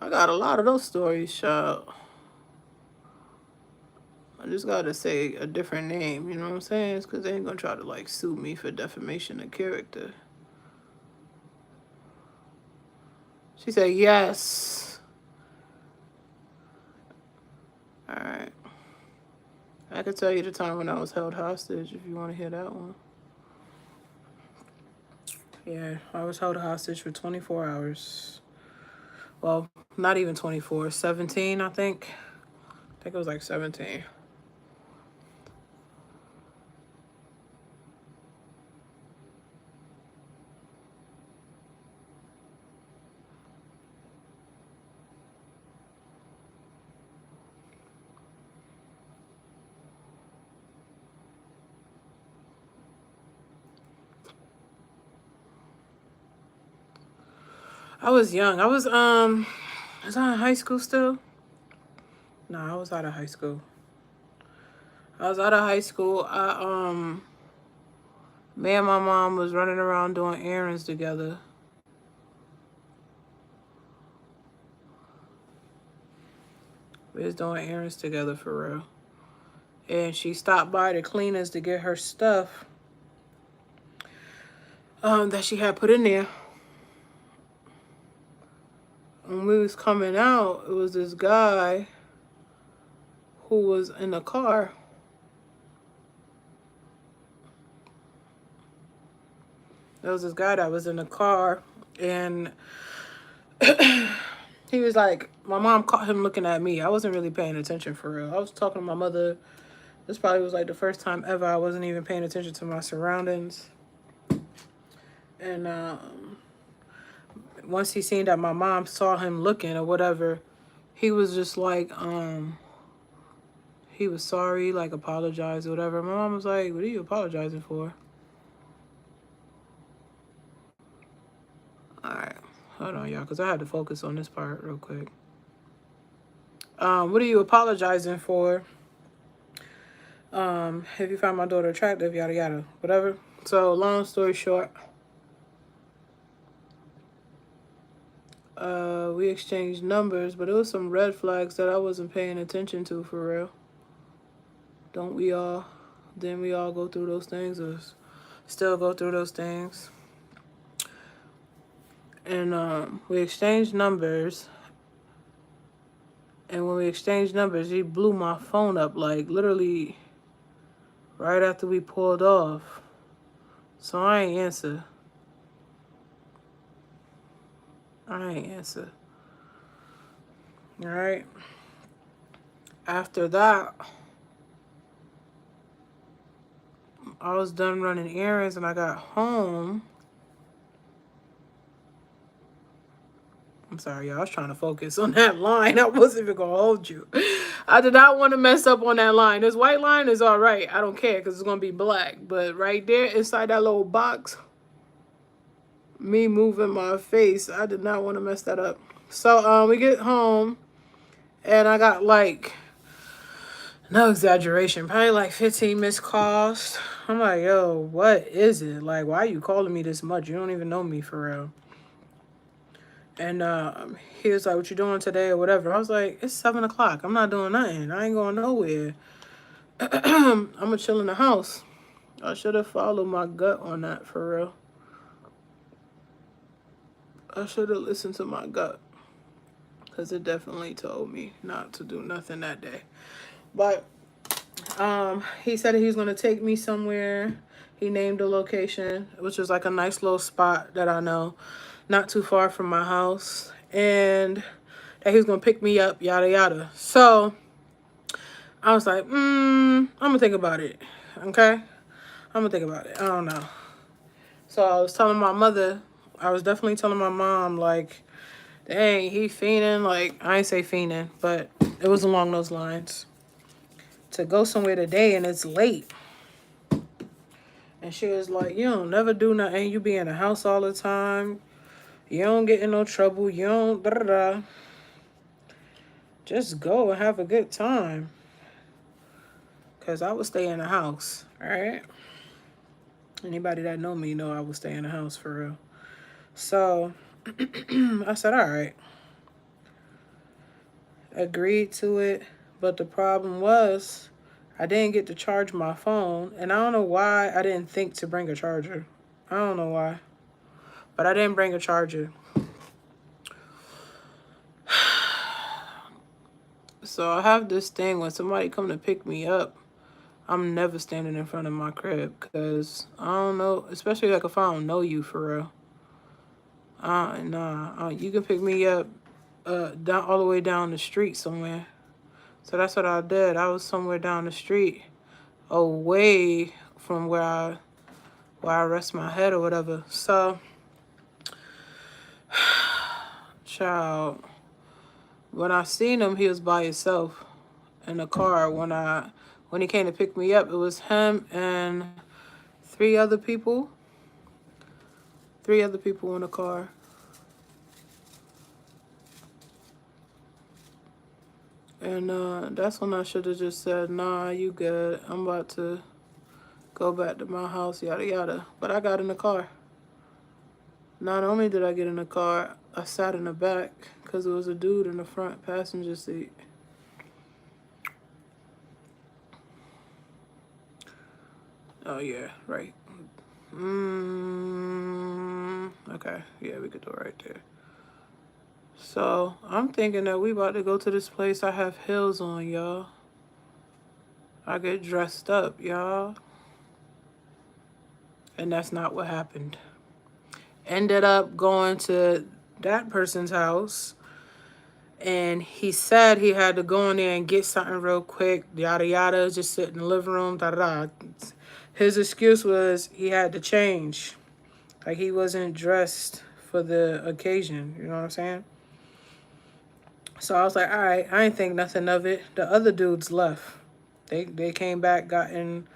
I got a lot of those stories, child. I just gotta say a different name, you know what I'm saying? It's because they ain't gonna try to, like, sue me for defamation of character. She said, yes. Alright. I could tell you the time when I was held hostage if you want to hear that one. Yeah, I was held hostage for 24 hours. Well, not even 24, 17, I think. I think it was like 17. I was young. Was I in high school still? No, I was out of high school. I was out of high school. Me and my mom was running around doing errands together. We was doing errands together for real. And she stopped by the cleaners to get her stuff that she had put in there. When we was coming out, it was this guy who was in the car. There was this guy that was in the car, and he was like, my mom caught him looking at me. I wasn't really paying attention for real. I was talking to my mother. This probably was like the first time ever I wasn't even paying attention to my surroundings. And once he seen that my mom saw him looking or whatever, he was just like, he was sorry, like apologized or whatever. My mom was like, what are you apologizing for? All right, hold on, y'all, because I had to focus on this part real quick. What are you apologizing for? If you find my daughter attractive, yada yada, whatever. So long story short, we exchanged numbers, but it was some red flags that I wasn't paying attention to for real. Don't we all? Then we all go through those things, or still go through those things. And we exchanged numbers. And when we exchanged numbers, he blew my phone up, like literally right after we pulled off. So I ain't answer. All right. After that, I was done running errands and I got home. I'm sorry, y'all. I was trying to focus on that line. I wasn't even going to hold you. I did not want to mess up on that line. This white line is all right. I don't care because it's going to be black. But right there inside that little box, me moving my face, I did not want to mess that up. So we get home and I got like, no exaggeration, probably like 15 missed calls. I'm like, yo, what is it? Like, why are you calling me this much? You don't even know me for real. And he was like, what you doing today or whatever? I was like, it's 7 o'clock. I'm not doing nothing. I ain't going nowhere. I'm going to chill in the house. I should have followed my gut on that for real. I should have listened to my gut. Because it definitely told me not to do nothing that day. But he said he was going to take me somewhere. He named a location, which was like a nice little spot that I know, not too far from my house. And that he was going to pick me up, yada, yada. So I was like, I'm going to think about it. Okay? I'm going to think about it. I don't know. So I was telling my mother, I was definitely telling my mom, like, dang, he fiending. Like, I ain't say fiending, but it was along those lines. To go somewhere today and it's late. And she was like, you don't never do nothing. You be in the house all the time. You don't get in no trouble. You don't da-da-da. Just go and have a good time. Because I would stay in the house, all right? Anybody that know me know I would stay in the house for real. So I said, all right. Agreed to it. But the problem was I didn't get to charge my phone. And I don't know why I didn't think to bring a charger. I don't know why. But I didn't bring a charger. So I have this thing when somebody come to pick me up, I'm never standing in front of my crib because I don't know, especially like if I don't know you for real. You can pick me up down all the way down the street somewhere. So that's what I did. I was somewhere down the street, away from where I rest my head or whatever. So, child, when I seen him, he was by himself in the car. When he came to pick me up, it was him and three other people. Three other people in the car. And that's when I should have just said, nah, you good. I'm about to go back to my house, yada, yada. But I got in the car. Not only did I get in the car, I sat in the back because there was a dude in the front passenger seat. Oh, yeah, right. Okay, yeah, we could do it right there. So, I'm thinking that we about to go to this place I have heels on, y'all. I get dressed up, y'all. And that's not what happened. Ended up going to that person's house. And he said he had to go in there and get something real quick, yada, yada, just sit in the living room, da, da, da. His excuse was he had to change. Like he wasn't dressed for the occasion, you know what I'm saying? So I was like, all right, I ain't think nothing of it. The other dudes left. They came back, got in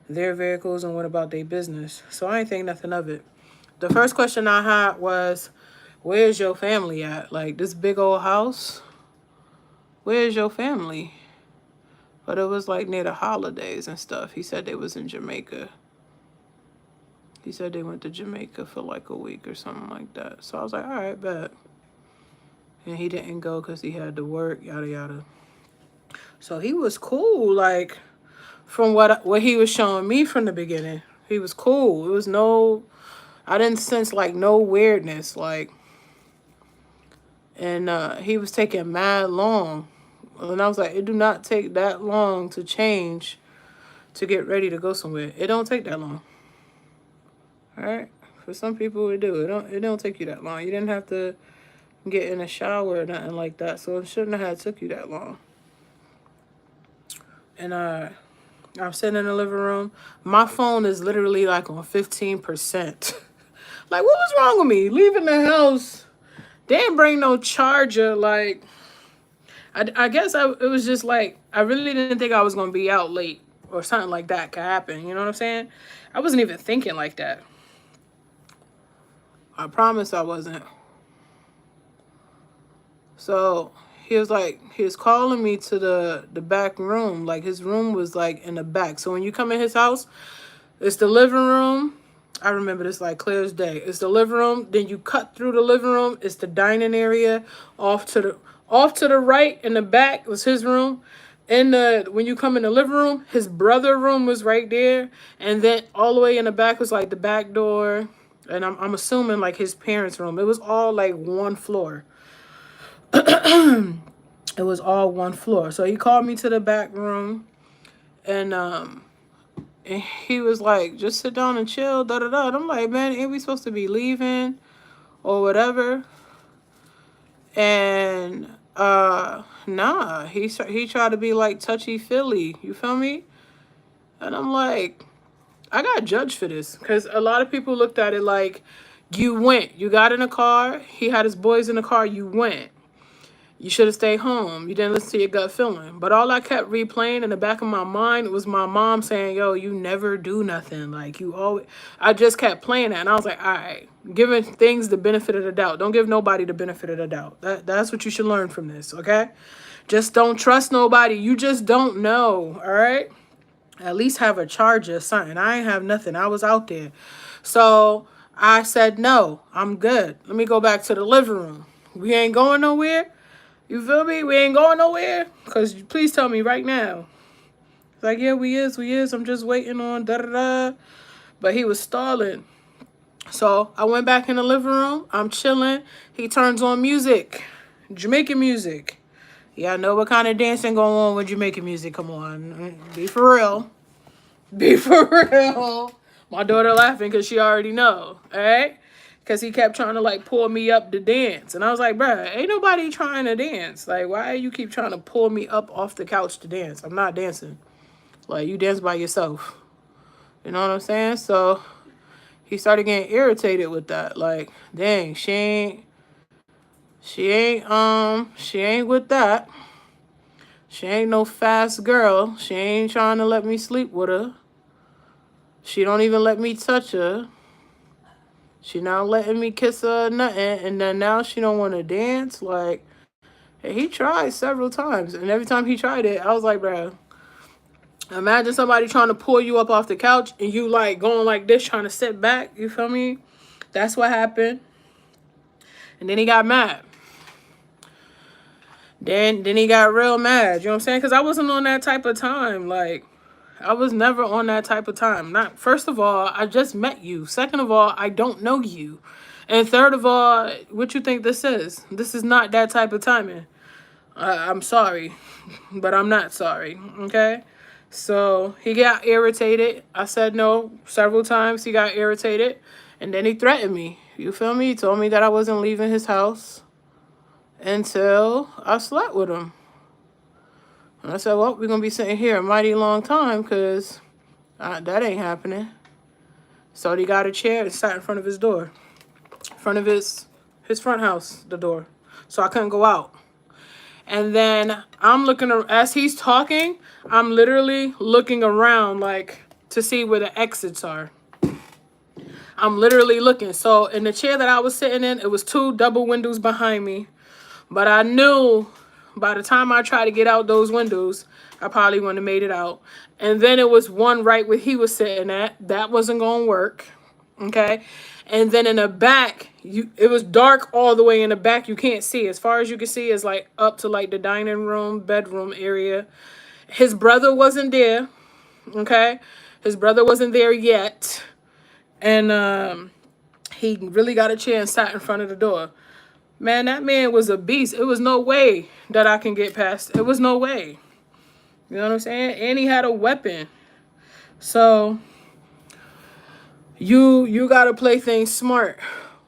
their vehicles and went about their business. So I ain't think nothing of it. The first question I had was, where's your family at? Like this big old house? Where's your family? But it was like near the holidays and stuff. He said they was in Jamaica. He said they went to Jamaica for like a week or something like that. So I was like, all right, bet. And he didn't go because he had to work, yada, yada. So he was cool, like, from what he was showing me from the beginning. He was cool. It was I didn't sense, like, no weirdness, like. And he was taking mad long. And I was like, it do not take that long to change to get ready to go somewhere. It don't take that long. All right? For some people, it do. It don't take you that long. You didn't have to get in a shower or nothing like that. So it shouldn't have took you that long. And I'm sitting in the living room. My phone is literally like on 15%. Like, what was wrong with me? Leaving the house. They didn't bring no charger. Like, I guess it was just like, I really didn't think I was going to be out late or something like that could happen. You know what I'm saying? I wasn't even thinking like that. I promise I wasn't. So he was calling me to the back room. Like his room was like in the back. So when you come in his house, it's the living room. I remember this like clear as day. It's the living room. Then you cut through the living room. It's the dining area. Off to the right in the back was his room. When you come in the living room, his brother room was right there. And then all the way in the back was like the back door. And I'm assuming like his parents' room. It was all like one floor. It was all one floor. So he called me to the back room. And he was like, just sit down and chill, da da da. And I'm like, man, ain't we supposed to be leaving or whatever? And nah, he tried to be like touchy-feely, you feel me? And I'm like, I got judged for this because a lot of people looked at it like, you went, you got in a car, he had his boys in the car, you went. You should have stayed home. You didn't listen to your gut feeling. But all I kept replaying in the back of my mind was my mom saying, yo, you never do nothing. Like, you always... I just kept playing that. And I was like, all right, giving things the benefit of the doubt. Don't give nobody the benefit of the doubt. That's what you should learn from this, okay? Just don't trust nobody. You just don't know, all right? At least have a charger or something. I ain't have nothing. I was out there. So I said, no, I'm good. Let me go back to the living room. We ain't going nowhere. You feel me? We ain't going nowhere. Because please tell me right now. It's like, yeah, we is. I'm just waiting on da-da-da. But he was stalling. So I went back in the living room. I'm chilling. He turns on music. Jamaican music. Yeah, I know what kind of dancing going on with Jamaican music. Come on. Be for real. Be for real. My daughter laughing because she already know. All right? Because he kept trying to like pull me up to dance. And I was like, bruh, ain't nobody trying to dance. Like, why you keep trying to pull me up off the couch to dance? I'm not dancing. Like, you dance by yourself. You know what I'm saying? So he started getting irritated with that. Like, dang, she ain't with that. She ain't no fast girl. She ain't trying to let me sleep with her. She don't even let me touch her. She not letting me kiss her or nothing. And then now she don't want to dance. Like, he tried several times. And every time he tried it, I was like, bro, imagine somebody trying to pull you up off the couch and you like going like this, trying to sit back. You feel me? That's what happened. And then he got mad. Then he got real mad. You know what I'm saying? Because I wasn't on that type of time. Like, I was never on that type of time. Not, first of all, I just met you. Second of all, I don't know you. And third of all, what you think this is? This is not that type of timing. I'm sorry, but I'm not sorry. Okay? So he got irritated. I said no several times. He got irritated. And then he threatened me. You feel me? He told me that I wasn't leaving his house until I slept with him. And I said, well, we're going to be sitting here a mighty long time because that ain't happening. So he got a chair and sat in front of his door. In front of his front house, the door. So I couldn't go out. And then I'm looking, as he's talking, I'm literally looking around like to see where the exits are. I'm literally looking. So in the chair that I was sitting in, it was 2 double windows behind me. But I knew by the time I tried to get out those windows, I probably wouldn't have made it out. And then it was one right where he was sitting at. That wasn't going to work. Okay. And then in the back, it was dark all the way in the back. You can't see. As far as you can see is like up to like the dining room, bedroom area. His brother wasn't there. Okay. His brother wasn't there yet. And he really got a chair and sat in front of the door. Man, that man was a beast. It was no way that I can get past. It was no way. You know what I'm saying? And he had a weapon. So you got to play things smart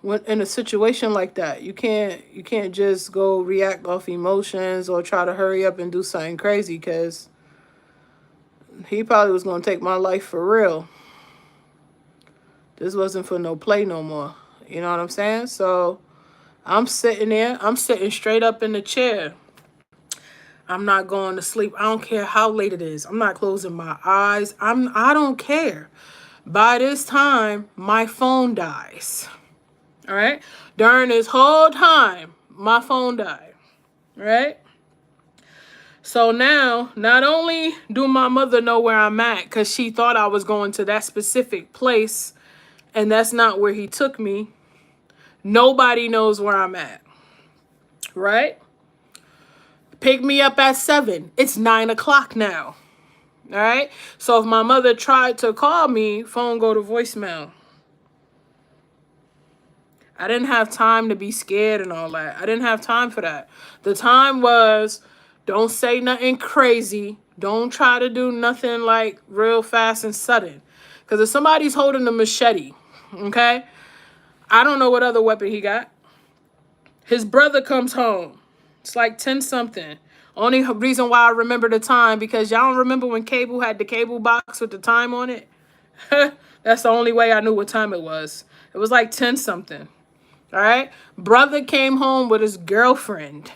when in a situation like that. You can't just go react off emotions or try to hurry up and do something crazy, because he probably was going to take my life for real. This wasn't for no play no more. You know what I'm saying? So I'm sitting there. I'm sitting straight up in the chair. I'm not going to sleep. I don't care how late it is. I'm not closing my eyes. I don't care. By this time, my phone dies. All right? During this whole time, my phone died. All right? So now, not only do my mother know where I'm at, because she thought I was going to that specific place, and that's not where he took me. Nobody knows where I'm at. Right? Pick me up at 7. It's 9 o'clock now. All right? So if my mother tried to call me, phone go to voicemail. I didn't have time to be scared and all that. I didn't have time for that. The time was, don't say nothing crazy. Don't try to do nothing like real fast and sudden. Because if somebody's holding a machete, okay? I don't know what other weapon he got. His brother comes home. It's like 10 something. Only reason why I remember the time, because y'all don't remember when cable had the cable box with the time on it? That's the only way I knew what time it was. It was like 10 something. All right. Brother came home with his girlfriend.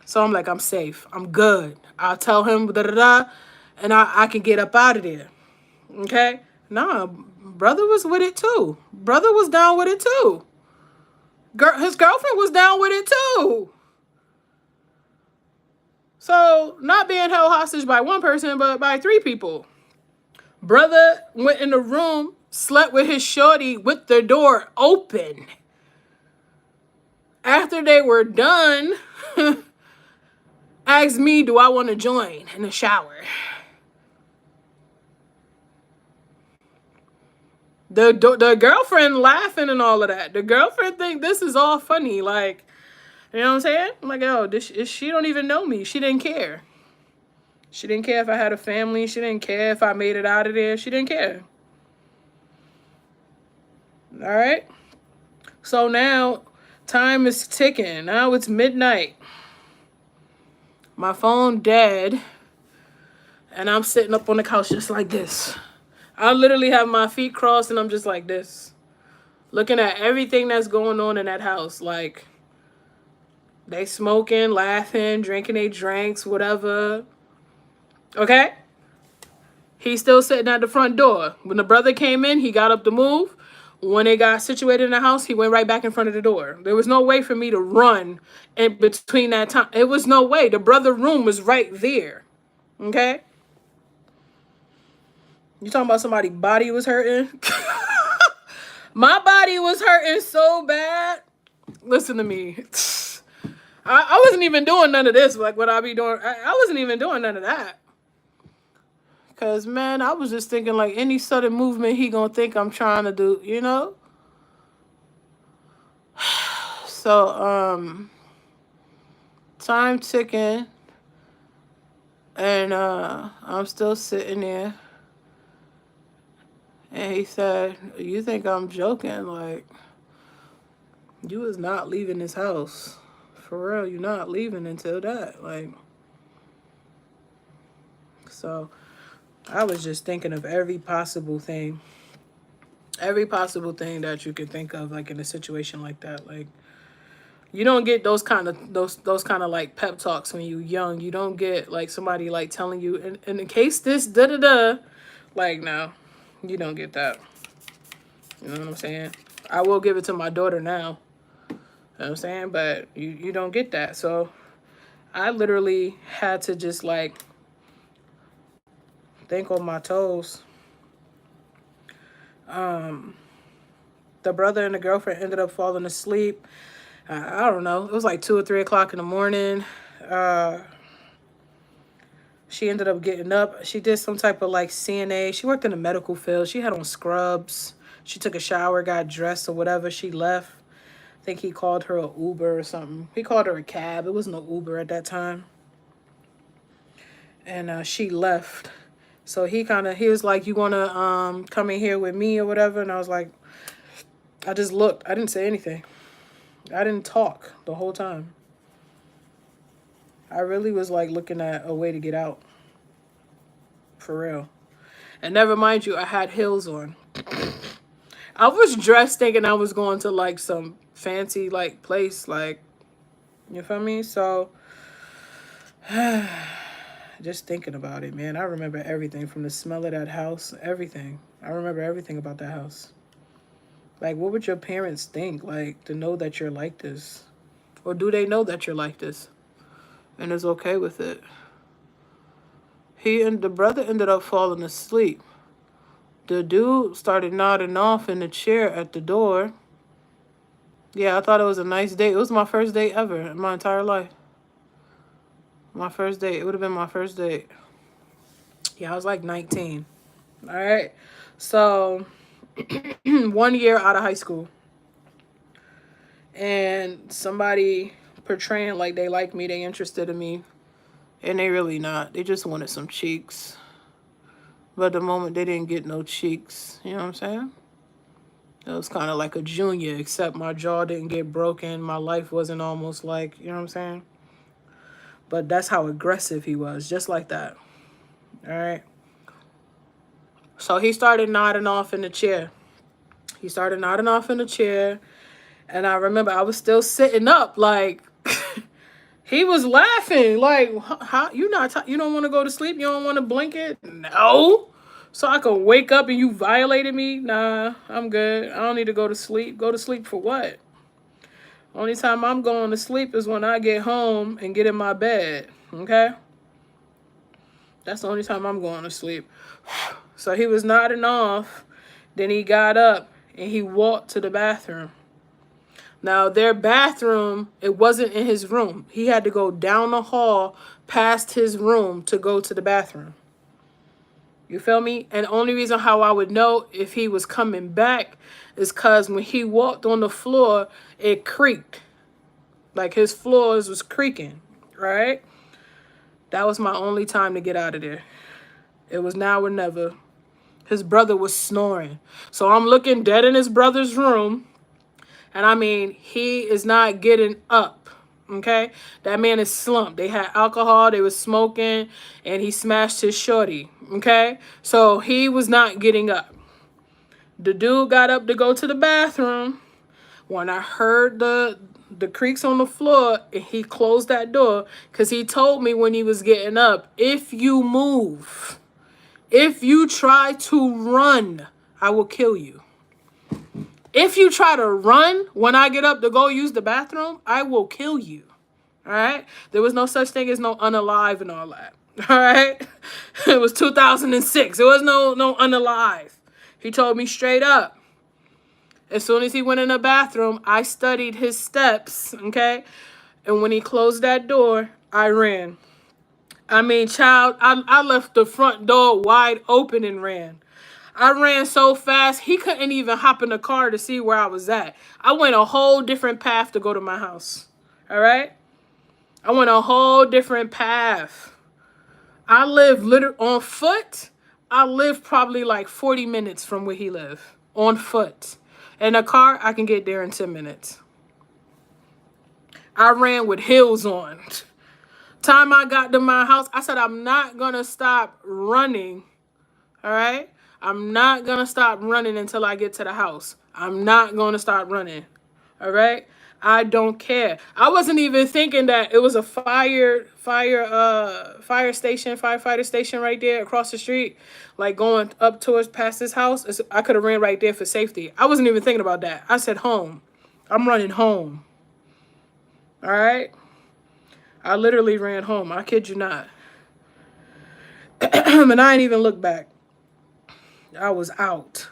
So I'm like, I'm safe. I'm good. I'll tell him da-da-da, and I can get up out of there. Okay. Nah, brother was with it too. Brother was down with it too. His girlfriend was down with it too. So, not being held hostage by one person, but by 3 people. Brother went in the room, slept with his shorty with the door open. After they were done, asked me, do I want to join in the shower? The girlfriend laughing and all of that. The girlfriend think this is all funny. Like, you know what I'm saying? I'm like, oh, she don't even know me. She didn't care. She didn't care if I had a family. She didn't care if I made it out of there. She didn't care. All right? So now, time is ticking. Now it's midnight. My phone dead. And I'm sitting up on the couch just like this. I literally have my feet crossed and I'm just like this. Looking at everything that's going on in that house. Like, they smoking, laughing, drinking their drinks, whatever. Okay? He's still sitting at the front door. When the brother came in, he got up to move. When they got situated in the house, he went right back in front of the door. There was no way for me to run in between that time. It was no way. The brother room was right there. Okay? You talking about somebody's body was hurting? My body was hurting so bad. Listen to me. I wasn't even doing none of this. Like what I be doing. I wasn't even doing none of that. Because, man, I was just thinking like any sudden movement he gonna think I'm trying to do, you know? So, time ticking. And I'm still sitting there. And he said, you think I'm joking? Like, you was not leaving this house. For real, you're not leaving until that. Like, so I was just thinking of every possible thing. Every possible thing that you could think of, like, in a situation like that. Like, you don't get those kind of like pep talks when you're young. You don't get like somebody like telling you, in case this da-da-da. Like, no, you don't get that. You know what I'm saying? I will give it to my daughter now. You know what I'm saying? But you don't get that. So I literally had to just like think on my toes. The brother and the girlfriend ended up falling asleep. I don't know. It was like 2 or 3 o'clock in the morning. She ended up getting up. She did some type of like CNA. She worked in the medical field. She had on scrubs. She took a shower, got dressed or whatever. She left. I think he called her an Uber or something. He called her a cab. It was no Uber at that time. And she left. So he was like, you want to come in here with me or whatever? And I was like, I just looked. I didn't say anything. I didn't talk the whole time. I really was like looking at a way to get out. For real. And never mind you, I had heels on. I was dressed thinking I was going to like some fancy like place. Like, you feel me? So, just thinking about it, man. I remember everything from the smell of that house. Everything. I remember everything about that house. Like, what would your parents think? Like, to know that you're like this? Or do they know that you're like this? And is okay with it? The brother ended up falling asleep. The dude started nodding off in the chair at the door. Yeah, I thought it was a nice date. It was my first date ever in my entire life. My first date. It would have been my first date. Yeah, I was like 19. All right. So, 1 year out of high school. And somebody portraying like they like me, they interested in me. And they really not. They just wanted some cheeks. But at the moment, they didn't get no cheeks. You know what I'm saying? It was kind of like a junior, except my jaw didn't get broken. My life wasn't almost like, you know what I'm saying? But that's how aggressive he was, just like that. All right? So he started nodding off in the chair. And I remember I was still sitting up, like, he was laughing, like, how you don't want to go to sleep? You don't want a blanket? No. So I could wake up and you violated me? Nah, I'm good. I don't need to go to sleep. Go to sleep for what? Only time I'm going to sleep is when I get home and get in my bed. Okay? That's the only time I'm going to sleep. So he was nodding off. Then he got up and he walked to the bathroom. Now, their bathroom, it wasn't in his room. He had to go down the hall past his room to go to the bathroom. You feel me? And the only reason how I would know if he was coming back is because when he walked on the floor, it creaked. Like his floors was creaking, right? That was my only time to get out of there. It was now or never. His brother was snoring. So I'm looking dead in his brother's room. And I mean, he is not getting up. Okay? That man is slumped. They had alcohol, they was smoking, and he smashed his shorty. Okay? So he was not getting up. The dude got up to go to the bathroom. When I heard the creaks on the floor, and he closed that door, because he told me when he was getting up, if you move, if you try to run, I will kill you. If you try to run when I get up to go use the bathroom, I will kill you. All right? There was no such thing as no unalive and all that. All right? It was 2006. There was no unalive. He told me straight up. As soon as he went in the bathroom, I studied his steps, okay? And when he closed that door, I ran. I mean, child, I left the front door wide open and ran. I ran so fast, he couldn't even hop in the car to see where I was at. I went a whole different path to go to my house. All right? I went a whole different path. I lived literally on foot. I lived probably like 40 minutes from where he lived on foot. In a car, I can get there in 10 minutes. I ran with heels on. Time I got to my house, I said, I'm not going to stop running. All right? I'm not going to stop running until I get to the house. I'm not going to stop running. All right? I don't care. I wasn't even thinking that it was a firefighter station right there across the street, like going up towards past his house. I could have ran right there for safety. I wasn't even thinking about that. I said home. I'm running home. All right? I literally ran home. I kid you not. And I ain't even looked back. I was out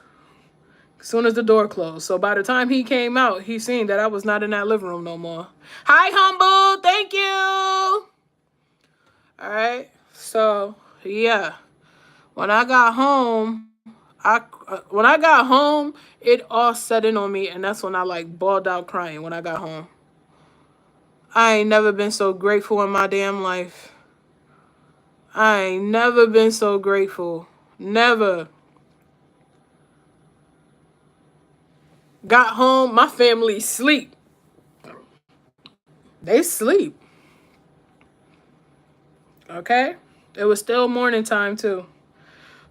as soon as the door closed. So by the time he came out, he seen that I was not in that living room no more. Hi, Humble. Thank you. All right. So, yeah. When I got home, it all set in on me. And that's when I like bawled out crying when I got home. I ain't never been so grateful in my damn life. I ain't never been so grateful. Never. Got home, my family sleep. They sleep. Okay? It was still morning time too.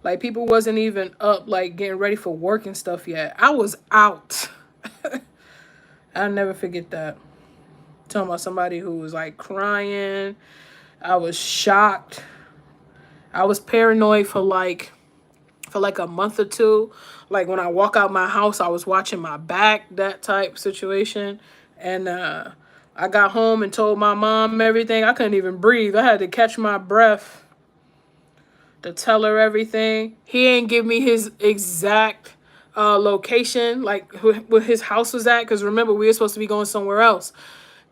Like people wasn't even up like getting ready for work and stuff yet. I was out. I'll never forget that. Talking about somebody who was like crying. I was shocked. I was paranoid for like a month or two. Like when I walk out my house, I was watching my back, that type situation. And I got home and told my mom everything. I couldn't even breathe. I had to catch my breath to tell her everything. He ain't give me his exact location, like where his house was at. Because remember, we were supposed to be going somewhere else.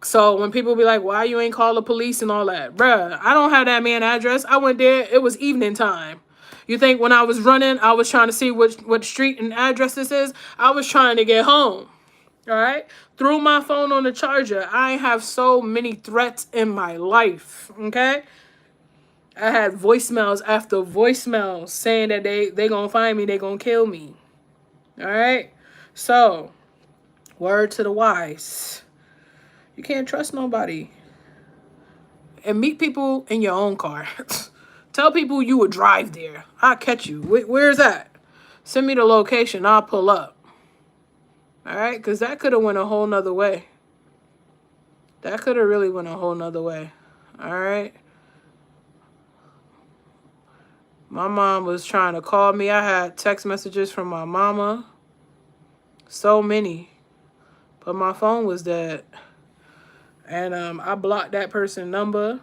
So when people be like, why you ain't call the police and all that? Bruh, I don't have that man address. I went there. It was evening time. You think when I was running, I was trying to see what street and address this is? I was trying to get home. All right? Threw my phone on the charger. I have so many threats in my life. Okay? I had voicemails after voicemails saying that they gonna find me, they gonna kill me. All right? So, word to the wise. You can't trust nobody. And meet people in your own car. Tell people you would drive there. I'll catch you. Where's that? Send me the location. I'll pull up. All right? Because that could have went a whole nother way. That could have really went a whole nother way. All right? My mom was trying to call me. I had text messages from my mama. So many. But my phone was dead. And I blocked that person's number.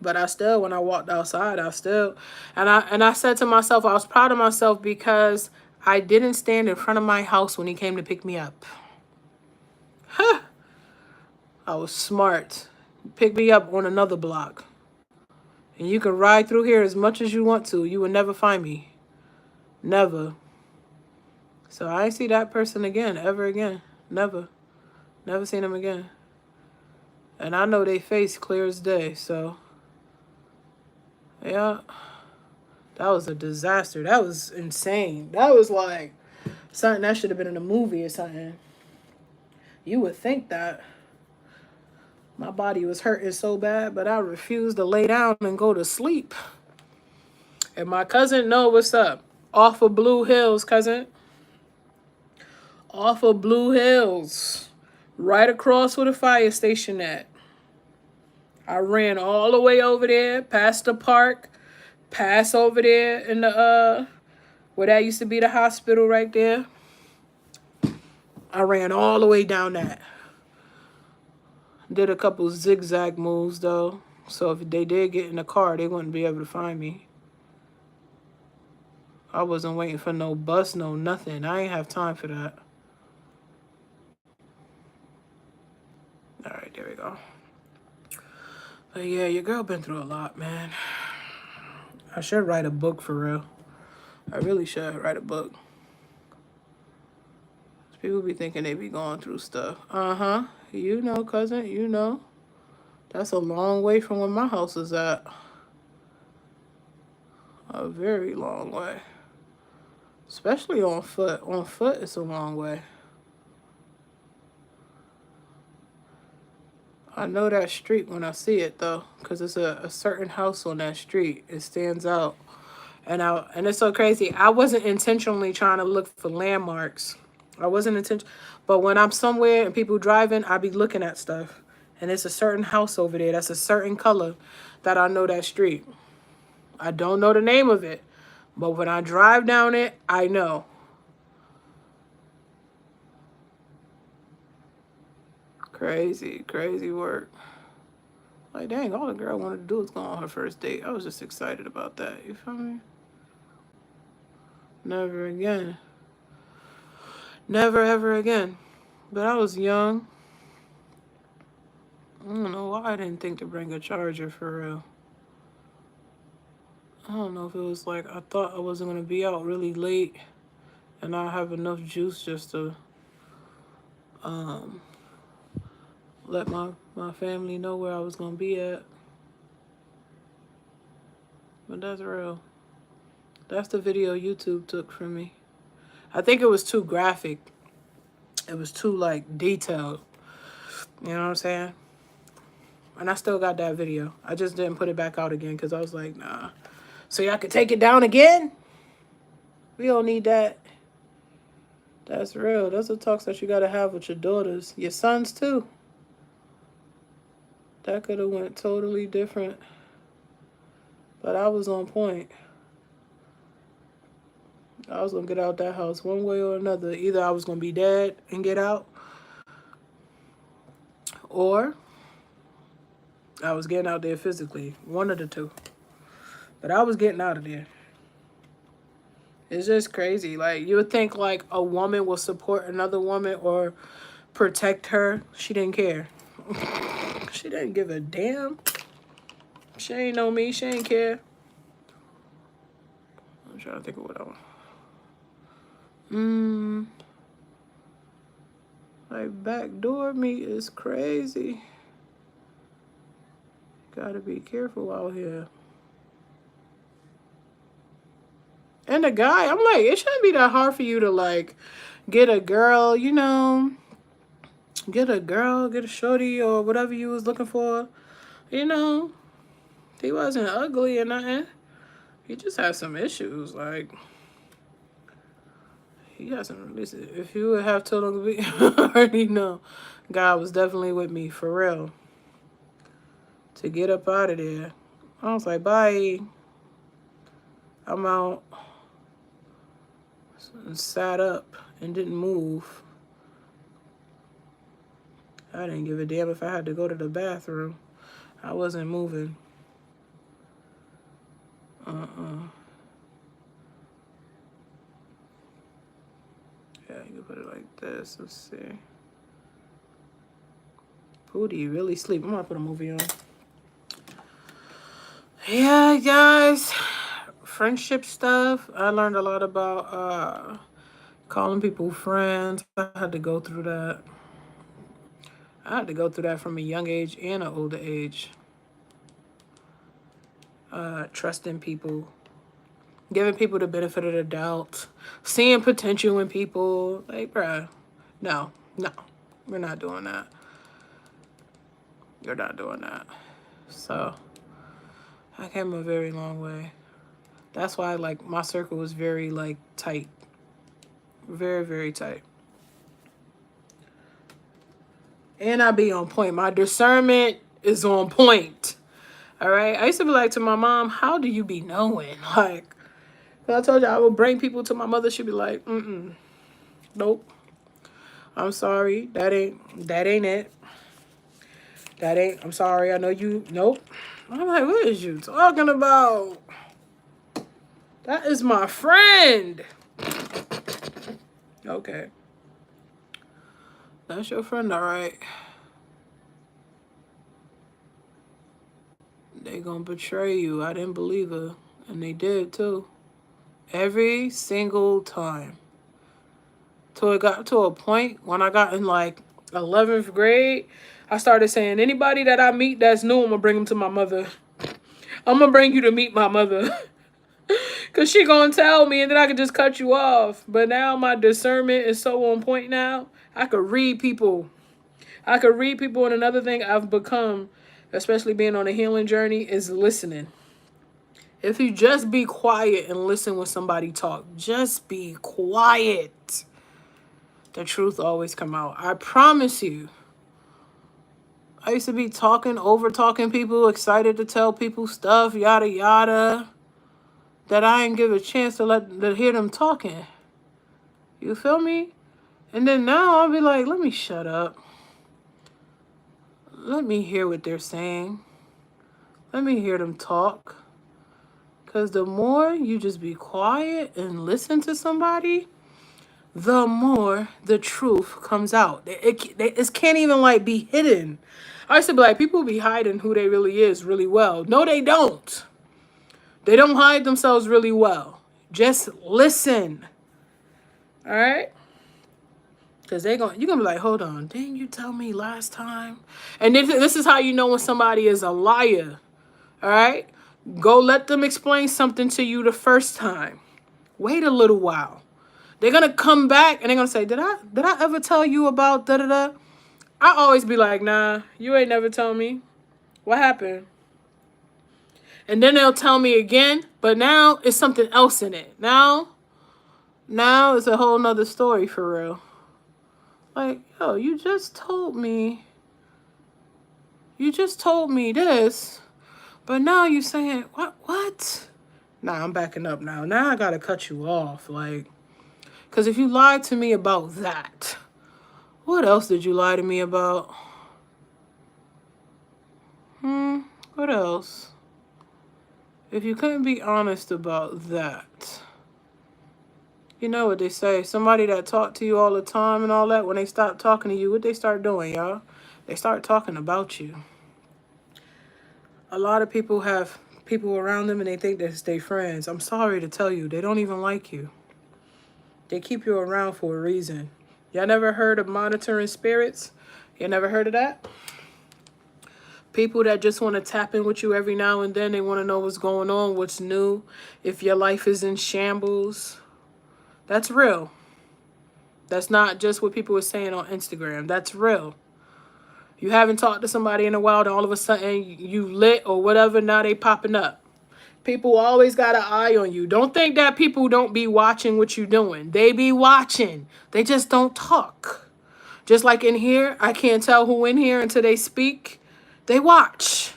But I still, when I walked outside, and I said to myself, I was proud of myself because I didn't stand in front of my house when he came to pick me up. Huh. I was smart. Pick me up on another block. And you can ride through here as much as you want to. You will never find me. Never. So I ain't see that person again, ever again. Never. Never seen them again. And I know they face clear as day, so yeah. That was a disaster. That was insane. That was like something that should have been in a movie or something. You would think that. My body was hurting so bad, but I refused to lay down and go to sleep. And my cousin know what's up. Off of Blue Hills, cousin. Off of Blue Hills. Right across where the fire station at. I ran all the way over there, past the park, past over there in the where that used to be the hospital right there. I ran all the way down that. Did a couple zigzag moves though. So if they did get in the car, they wouldn't be able to find me. I wasn't waiting for no bus, no nothing. I ain't have time for that. All right, there we go. But yeah, your girl been through a lot, man. I should write a book for real. I really should write a book. People be thinking they be going through stuff. Uh-huh. You know, cousin, you know. That's a long way from where my house is at. A very long way. Especially on foot. On foot, it's a long way. I know that street when I see it, though. Because it's a certain house on that street. It stands out. And it's so crazy. I wasn't intentionally trying to look for landmarks. I wasn't intentional. But when I'm somewhere and people driving, I be looking at stuff. And it's a certain house over there that's a certain color that I know that street. I don't know the name of it. But when I drive down it, I know. Crazy, crazy work. Like, dang, all the girl wanted to do was go on her first date. I was just excited about that. You feel me? Never again. Never, ever again. But I was young. I don't know why I didn't think to bring a charger for real. I don't know if it was like I thought I wasn't going to be out really late and I have enough juice just to let my family know where I was going to be at. But that's real. That's the video YouTube took from me. I think it was too graphic. It was too, like, detailed. You know what I'm saying? And I still got that video. I just didn't put it back out again because I was like, nah. So y'all could take it down again? We don't need that. That's real. Those are talks that you got to have with your daughters. Your sons, too. That could have went totally different. But I was on point. I was going to get out that house one way or another. Either I was going to be dead and get out, or I was getting out there physically. One of the two. But I was getting out of there. It's just crazy. Like, you would think, like, a woman will support another woman or protect her. She didn't care. She didn't give a damn. She ain't know me. She ain't care. I'm trying to think of what I want. Like, backdoor me is crazy. Gotta be careful out here. And the guy, I'm like, it shouldn't be that hard for you to, like, get a girl, you know, get a shorty or whatever you was looking for. You know, he wasn't ugly or nothing. He just had some issues, like, he hasn't released it. If you would have told him, I already know, God was definitely with me, for real. To get up out of there. I was like, bye. I'm out. And sat up and didn't move. I didn't give a damn if I had to go to the bathroom. I wasn't moving. Yeah, you can put it like this. Let's see. Pootie really sleep. I'm gonna put a movie on. Yeah, guys. Friendship stuff. I learned a lot about calling people friends. I had to go through that. I had to go through that from a young age and an older age. Trusting people, giving people the benefit of the doubt, seeing potential in people. Like, bruh, no, we're not doing that. You're not doing that. So I came a very long way. That's why, like, my circle was very, like, tight. Very, very tight. And I be on point. My discernment is on point. All right. I used to be like to my mom, how do you be knowing? Like, I told you I would bring people to my mother. She'd be like, nope. I'm sorry. That ain't it. That ain't, I'm sorry. I know you, nope. I'm like, what is you talking about? That is my friend. Okay. That's your friend, all right. They gonna betray you. I didn't believe her. And they did too. Every single time. Till it got to a point when I got in like 11th grade, I started saying, anybody that I meet that's new, I'm gonna bring them to my mother. I'm gonna bring you to meet my mother. Cause she gonna tell me and then I can just cut you off. But now my discernment is so on point now. I could read people. And another thing I've become, especially being on a healing journey, is listening. If you just be quiet and listen when somebody talk, just be quiet. The truth always come out. I promise you. I used to be over talking people, excited to tell people stuff, yada yada, that I didn't give a chance to hear them talking. You feel me? And then now I'll be like, let me shut up. Let me hear what they're saying. Let me hear them talk. Because the more you just be quiet and listen to somebody, the more the truth comes out. It can't even like be hidden. I used to be like, people be hiding who they really is really well. No, they don't. They don't hide themselves really well. Just listen. All right? Because you're going to be like, hold on, didn't you tell me last time? And this is how you know when somebody is a liar. All right? Go let them explain something to you the first time. Wait a little while. They're going to come back and they're going to say, did I ever tell you about da-da-da? I always be like, nah, you ain't never told me. What happened? And then they'll tell me again, but now it's something else in it. Now it's a whole nother story for real. Like, yo, you just told me this, but now you saying, what? Nah, I'm backing up now. Now I gotta cut you off. Like, because if you lied to me about that, what else did you lie to me about? What else? If you couldn't be honest about that, you know what they say, somebody that talked to you all the time and all that, when they stop talking to you, what they start doing, y'all? They start talking about you. A lot of people have people around them and they think they're their friends. I'm sorry to tell you, they don't even like you. They keep you around for a reason. Y'all never heard of monitoring spirits? You never heard of that? People that just want to tap in with you every now and then. They want to know what's going on, what's new, if your life is in shambles. That's real. That's not just what people are saying on Instagram. That's real. You haven't talked to somebody in a while, and all of a sudden you lit or whatever, now they popping up. People always got an eye on you. Don't think that people don't be watching what you doing. They be watching. They just don't talk. Just like in here, I can't tell who in here until they speak. They watch.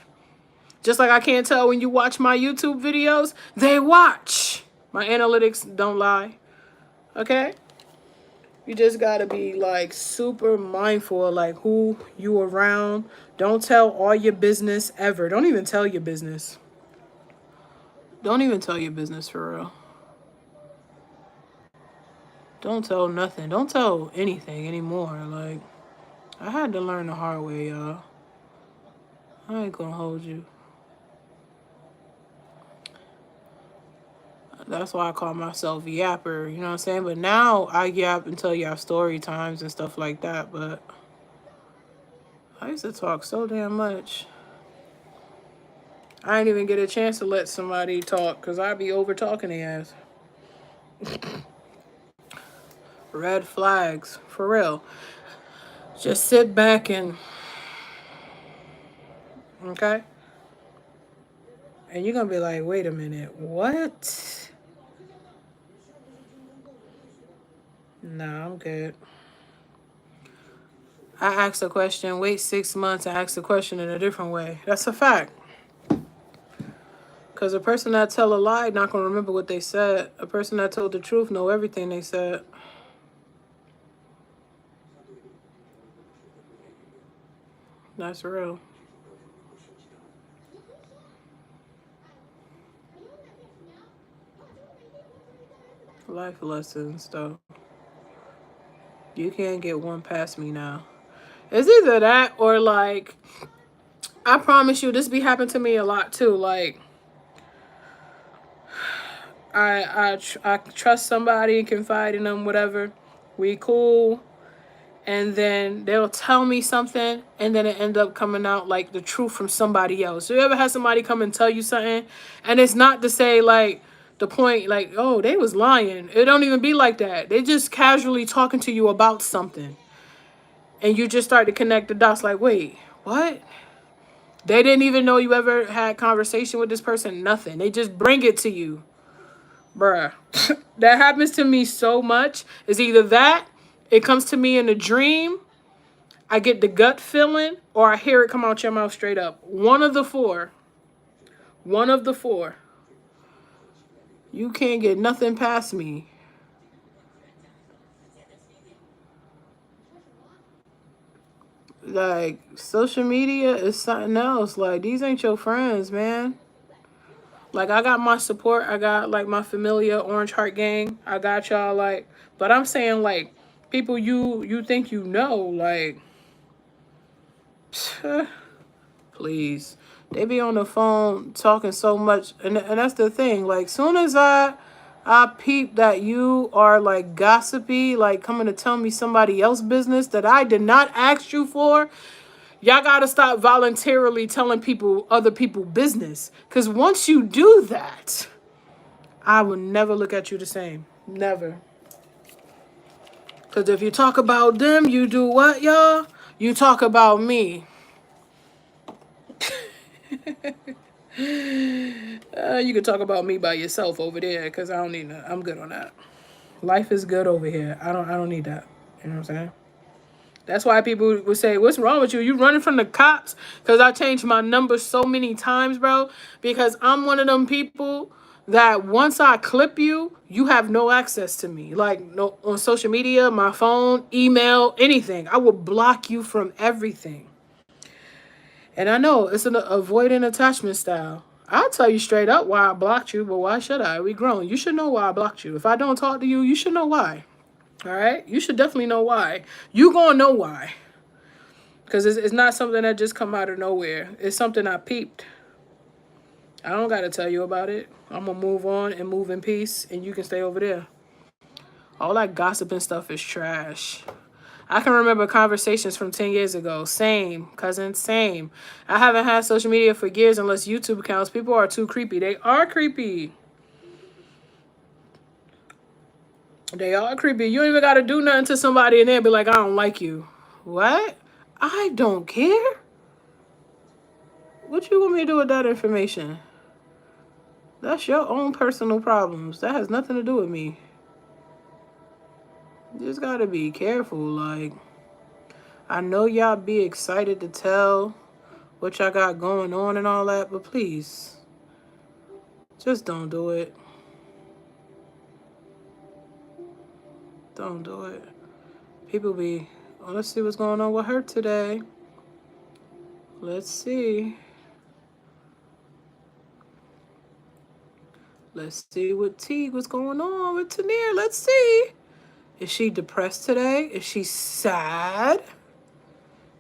Just like I can't tell when you watch my YouTube videos, they watch. My analytics don't lie. Okay? You just gotta be like super mindful of like who you around. Don't tell all your business ever. Don't even tell your business. Don't even tell your business for real. Don't tell nothing. Don't tell anything anymore. Like, I had to learn the hard way, y'all. I ain't gonna hold you. That's why I call myself yapper, you know what I'm saying? But now I yap and tell y'all story times and stuff like that. But I used to talk so damn much. I ain't even get a chance to let somebody talk because I'd be over talking their ass. Red flags, for real. Just sit back and, okay? And you're going to be like, wait a minute, what? Nah, I'm good. I asked a question, wait 6 months and ask the question in a different way. That's a fact. Because a person that tell a lie not going to remember what they said. A person that told the truth know everything they said. That's real. Life lessons, though. You can't get one past me now. It's either that or like, I promise you, this be happening to me a lot too. Like, I trust somebody, confide in them, whatever. We cool. And then they'll tell me something and then it end up coming out like the truth from somebody else. So you ever had somebody come and tell you something and it's not to say like the point like, oh, they was lying. It don't even be like that. They just casually talking to you about something. And you just start to connect the dots like, wait, what? They didn't even know you ever had conversation with this person. Nothing. They just bring it to you. Bruh. That happens to me so much. It's either that, it comes to me in a dream, I get the gut feeling, or I hear it come out your mouth straight up. One of the four. One of the four. You can't get nothing past me. Like, social media is something else. Like, these ain't your friends, man. Like, I got my support. I got, like, my familiar Orange Heart gang. I got y'all, like... But I'm saying, like, people you think you know, like... Please. They be on the phone talking so much. And that's the thing. Like, soon as I peep that you are, like, gossipy, like, coming to tell me somebody else's business that I did not ask you for... Y'all gotta stop voluntarily telling people other people's business. Because once you do that, I will never look at you the same. Never. Because if you talk about them, you do what, y'all? You talk about me. You can talk about me by yourself over there because I don't need that. I'm good on that. Life is good over here. I don't need that. You know what I'm saying? That's why people would say, what's wrong with you? You running from the cops? Because I changed my number so many times, bro. Because I'm one of them people that once I clip you, you have no access to me. Like, no, on social media, my phone, email, anything. I will block you from everything. And I know it's an avoidant attachment style. I'll tell you straight up why I blocked you, but why should I? We grown. You should know why I blocked you. If I don't talk to you, you should know why. All right? You should definitely know why. You gonna know why. Because it's not something that just come out of nowhere. It's something I peeped. I don't got to tell you about it. I'm going to move on and move in peace, and you can stay over there. All that gossiping stuff is trash. I can remember conversations from 10 years ago. Same, cousin, same. I haven't had social media for years unless YouTube accounts. People are too creepy. They are creepy. They are creepy. You don't even got to do nothing to somebody and they'll be like, I don't like you. What? I don't care. What you want me to do with that information? That's your own personal problems. That has nothing to do with me. You just gotta be careful. Like, I know y'all be excited to tell what y'all got going on and all that, but please, just don't do it. Don't do it. People be, oh, let's see what's going on with her today. Let's see. Let's see what's going on with Tania. Let's see. Is she depressed today? Is she sad?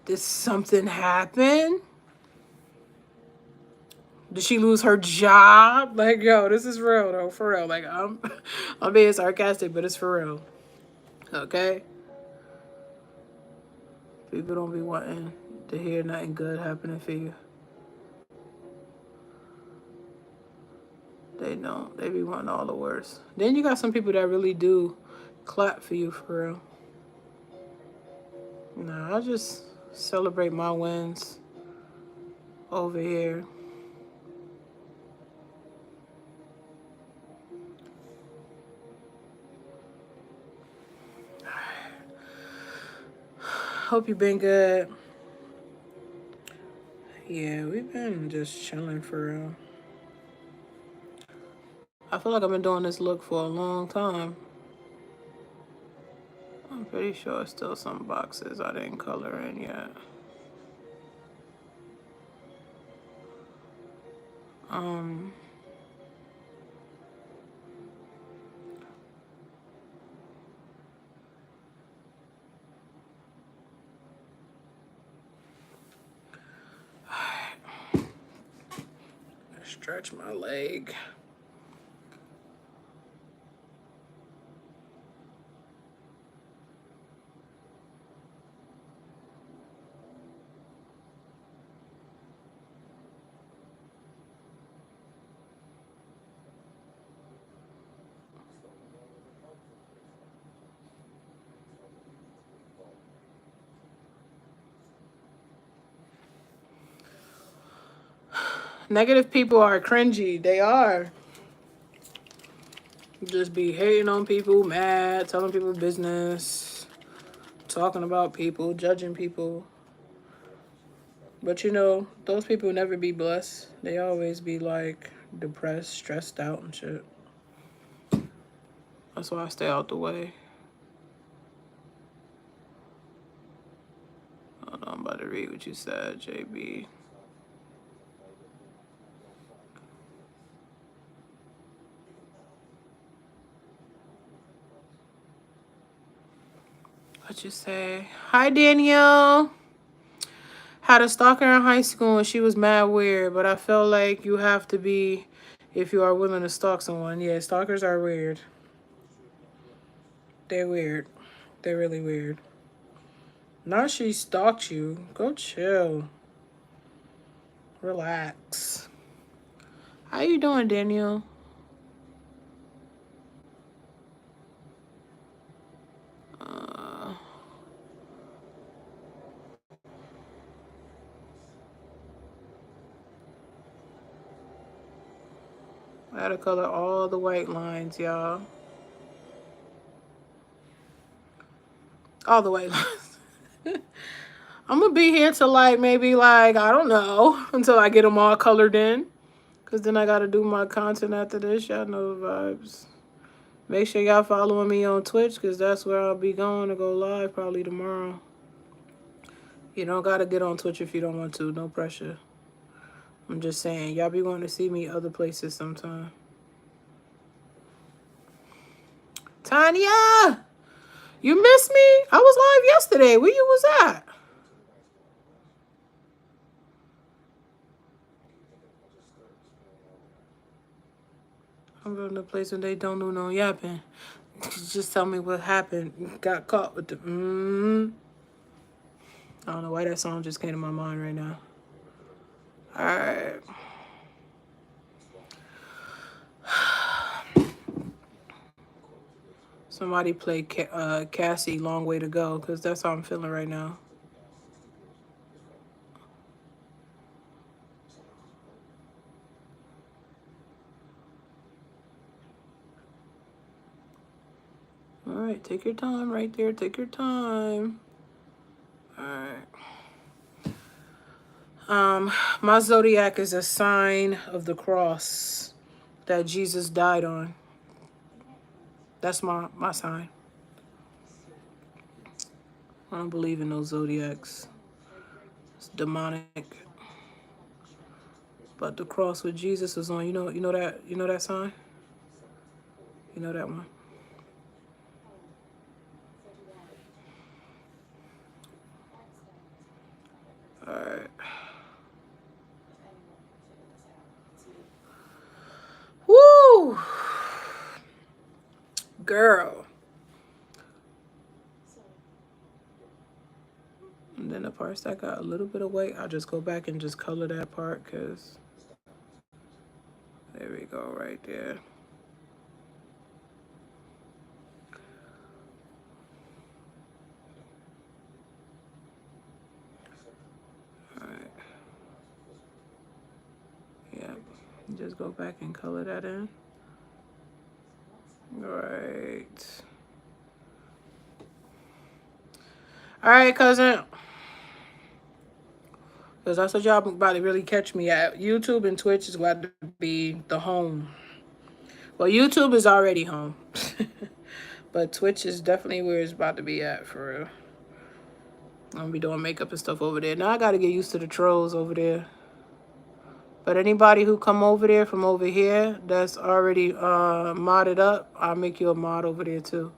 Did something happen? Did she lose her job? Like, yo, this is real though, for real. Like, I'm being sarcastic, but it's for real. Okay? People don't be wanting to hear nothing good happening for you. They don't. They be wanting all the worst. Then you got some people that really do clap for you, for real. Nah, I just celebrate my wins over here. Hope you've been good. Yeah, we've been just chilling for real. I feel like I've been doing this look for a long time. I'm pretty sure it's still some boxes I didn't color in yet. Stretch my leg. Negative people are cringy. They are. Just be hating on people, mad, telling people business, talking about people, judging people. But you know, those people never be blessed. They always be like depressed, stressed out and shit. That's why I stay out the way. Hold on, I'm about to read what you said, JB. What you say? Hi, Danielle. Had a stalker in high school and she was mad weird, but I feel like you have to be if you are willing to stalk someone. Yeah, stalkers are weird. They're weird. They're really weird. Not she stalked you. Go chill. Relax. How you doing, Danielle? I had to color all the white lines, y'all. All the white lines. I'm gonna be here till like maybe like, I don't know, until I get them all colored in. Cause then I gotta do my content after this. Y'all know the vibes. Make sure y'all following me on Twitch because that's where I'll be going to go live probably tomorrow. You don't gotta get on Twitch if you don't want to. No pressure. I'm just saying, y'all be wanting to see me other places sometime. Tanya! You missed me? I was live yesterday. Where you was at? I'm going to a place where they don't do no yapping. Just tell me what happened. Got caught with the I don't know why that song just came to my mind right now. Alright. Somebody play Cassie, Long Way to Go, because that's how I'm feeling right now. Alright, take your time right there. Take your time. Alright. My zodiac is a sign of the cross that Jesus died on. That's my sign. I don't believe in those zodiacs. It's demonic. But the cross with Jesus was on. You know that sign? You know that one? All right. Woo! Girl. And then the parts that got a little bit of weight, I'll just go back and just color that part, because there we go, right there. All right. Yeah. Just go back and color that in. All right. All right, cousin. Because that's what y'all about to really catch me at. YouTube and Twitch is about to be the home. Well, YouTube is already home. But Twitch is definitely where it's about to be at, for real. I'm gonna be doing makeup and stuff over there. Now I gotta get used to the trolls over there. But anybody who come over there from over here that's already modded up, I'll make you a mod over there too.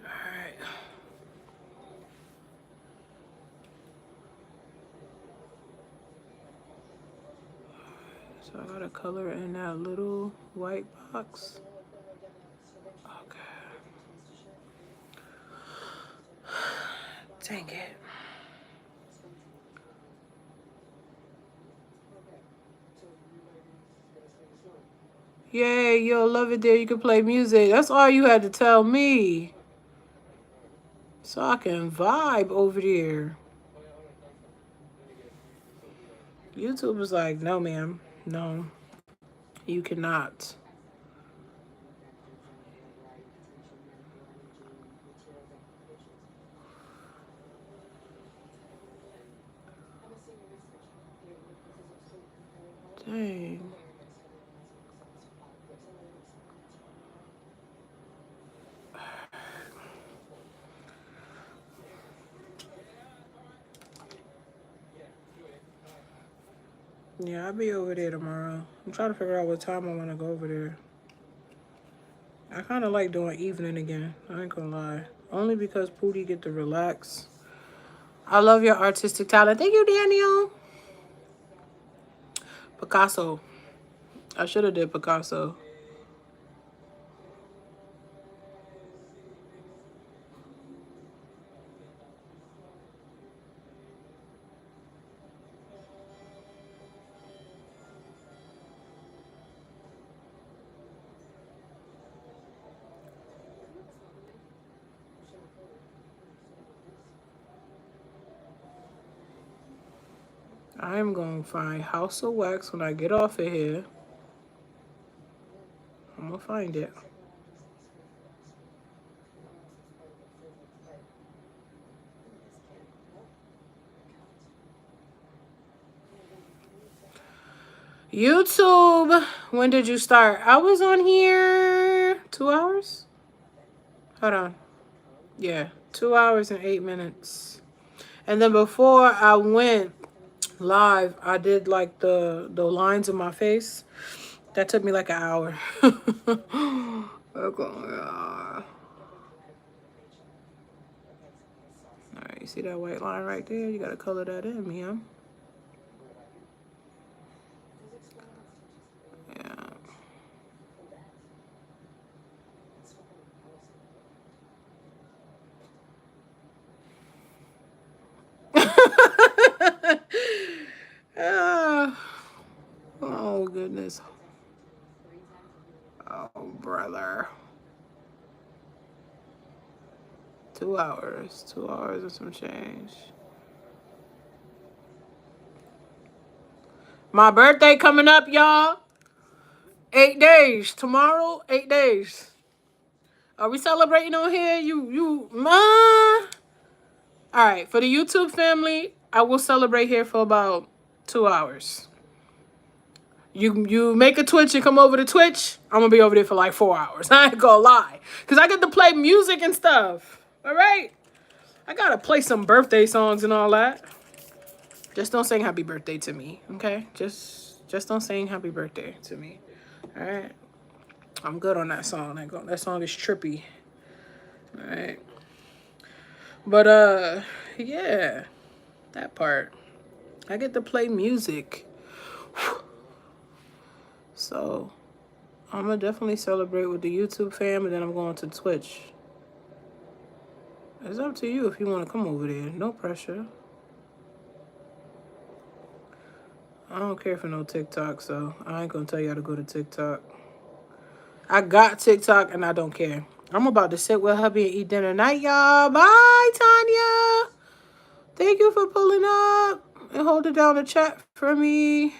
Alright. So I gotta color in that little white box. Okay. Dang it. Yay, you'll love it there. You can play music. That's all you had to tell me. So I can vibe over there. YouTube was like, no, ma'am. No, you cannot. Dang. Yeah, I'll be over there tomorrow. I'm trying to figure out what time I want to go over there. I kind of like doing evening again. I ain't gonna lie. Only because Pootie get to relax. I love your artistic talent. Thank you, Daniel. Picasso. I should have did Picasso. I'm going to find House of Wax when I get off of here. I'm going to find it. YouTube, when did you start? I was on here 2 hours. Hold on. Yeah, 2 hours and 8 minutes. And then before I went live, I did like the lines in my face. That took me like an hour. Okay. All right, you see that white line right there? You gotta color that in, ma'am. Yeah. Oh goodness. Oh brother. 2 hours. 2 hours and some change. My birthday coming up, y'all. 8 days. Tomorrow, 8 days. Are we celebrating on here? All right. For the YouTube family, I will celebrate here for about 2 hours. You make a Twitch and come over to Twitch, I'm gonna be over there for like 4 hours. I ain't gonna lie. Cause I get to play music and stuff. All right? I gotta play some birthday songs and all that. Just don't sing happy birthday to me, okay? Just don't sing happy birthday to me. All right? I'm good on that song. That song is trippy. All right? But yeah, that part. I get to play music. So, I'm gonna definitely celebrate with the YouTube fam, and then I'm going to Twitch. It's up to you if you want to come over there. No pressure. I don't care for no TikTok, so I ain't gonna tell y'all to go to TikTok. I got TikTok and I don't care. I'm about to sit with hubby and eat dinner tonight, y'all. Bye, Tanya. Thank you for pulling up and holding down the chat for me.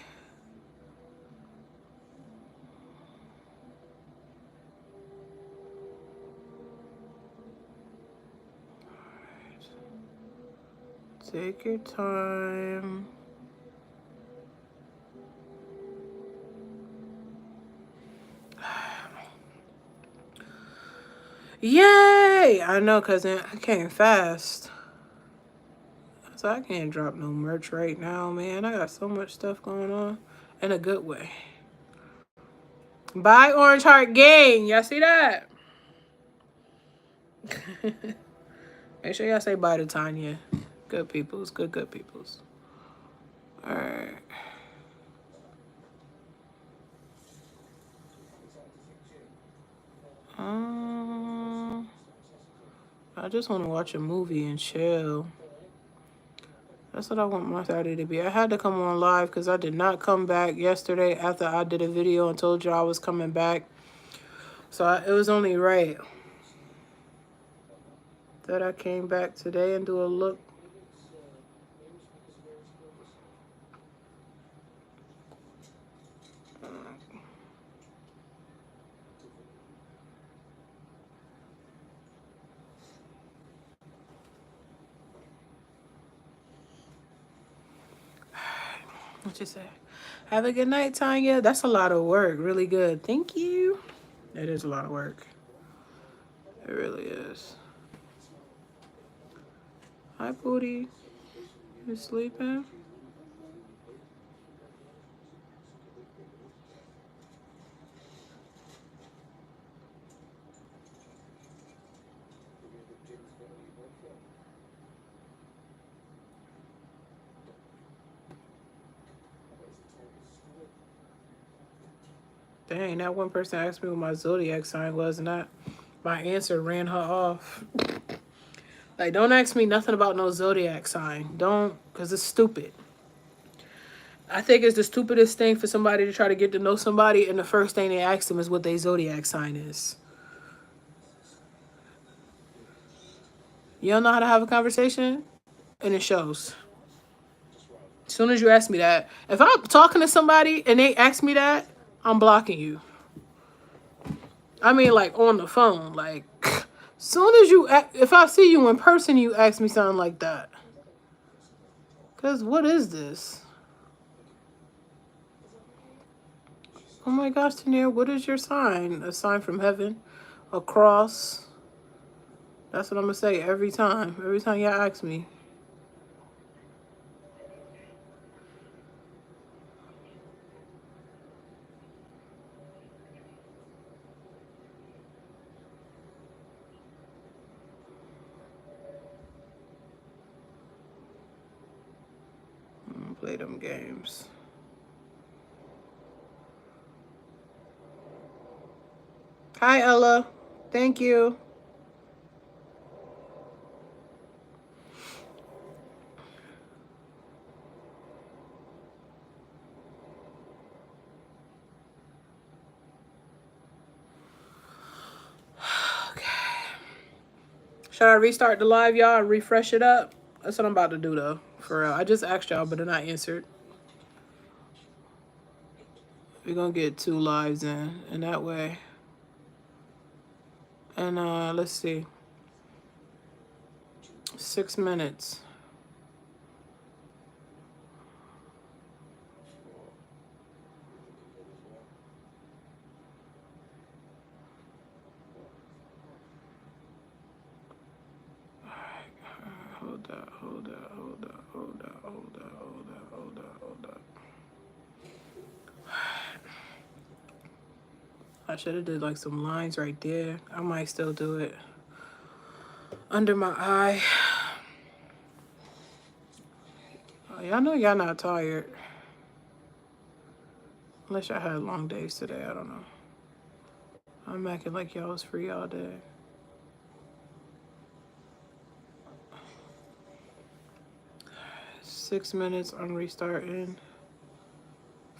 Take your time. Yay! I know, cousin. I came fast. So I can't drop no merch right now, man. I got so much stuff going on in a good way. Bye, Orange Heart Gang. Y'all see that? Make sure y'all say bye to Tanya. Good peoples. Good peoples. All right. I just want to watch a movie and chill. That's what I want my Saturday to be. I had to come on live because I did not come back yesterday after I did a video and told you I was coming back. So it was only right that I came back today and do a look. What you say? Have a good night, Tanya. That's a lot of work. Really good. Thank you. It is a lot of work. It really is. Hi, Booty. You sleeping? Dang, that one person asked me what my zodiac sign was, and my answer ran her off. Like, don't ask me nothing about no zodiac sign. Don't, because it's stupid. I think it's the stupidest thing for somebody to try to get to know somebody, and the first thing they ask them is what their zodiac sign is. You don't know how to have a conversation? And it shows. As soon as you ask me that, if I'm talking to somebody and they ask me that, I'm blocking you. I mean, like, on the phone. Like, soon as if I see you in person, you ask me something like that. Because what is this? Oh my gosh, Tania, what is your sign? A sign from heaven? A cross? That's what I'm going to say every time. Every time y'all ask me. I'm going to play them games. Hi, Ella. Thank you. Should I restart the live, y'all, and refresh it up? That's what I'm about to do, though. For real. I just asked y'all, but they're not answered. We're going to get 2 lives in that way. And let's see. 6 minutes. Hold up. I should have did like some lines right there. I might still do it under my eye. Oh, y'all know y'all not tired. Unless y'all had long days today, I don't know. I'm acting like y'all was free all day. Six minutes, I'm restarting.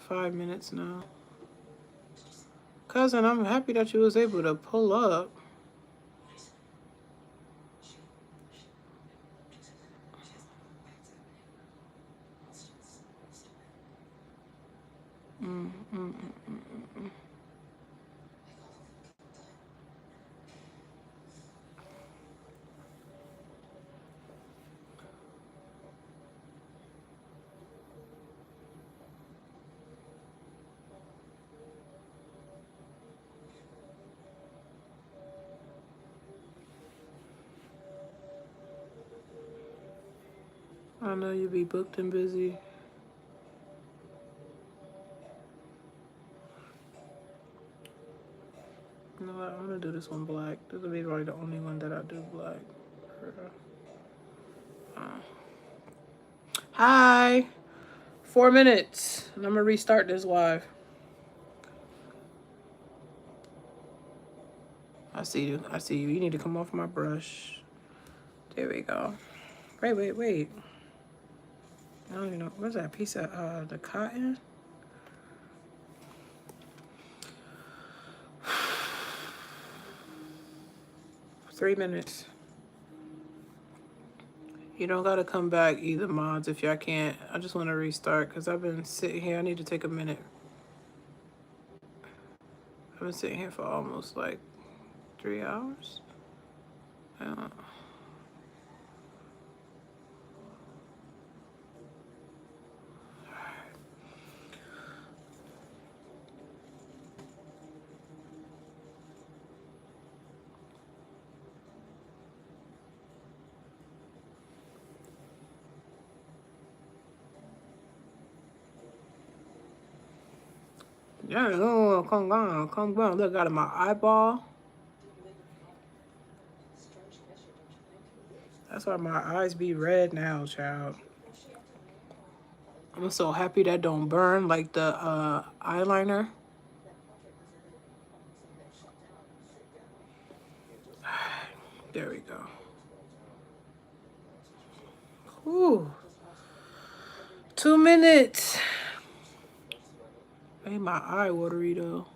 5 minutes now. Cousin, I'm happy that you was able to pull up. I know you be booked and busy. You know what? I'm gonna do this one black. This will be probably the only one that I do black. Hi. 4 minutes. And I'm gonna restart this live. I see you. I see you. You need to come off my brush. There we go. Wait. I don't even know. What's that piece of the cotton? Three minutes. You don't gotta come back either, mods, if y'all can't. I just want to restart because I've been sitting here. I need to take a minute. I've been sitting here for almost like 3 hours. Yeah, oh, come on. Look, out of my eyeball. That's why my eyes be red now, child. I'm so happy that don't burn like the eyeliner. There we go. Whew. 2 minutes. Made my eye watery though.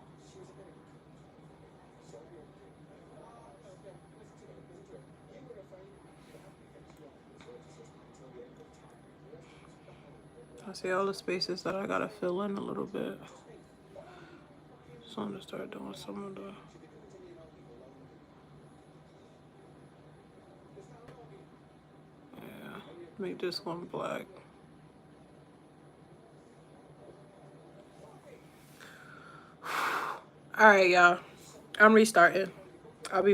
I see all the spaces that I gotta fill in a little bit. So I'm gonna start doing some of the. Yeah, make this one black. All right, y'all. I'm restarting. I'll be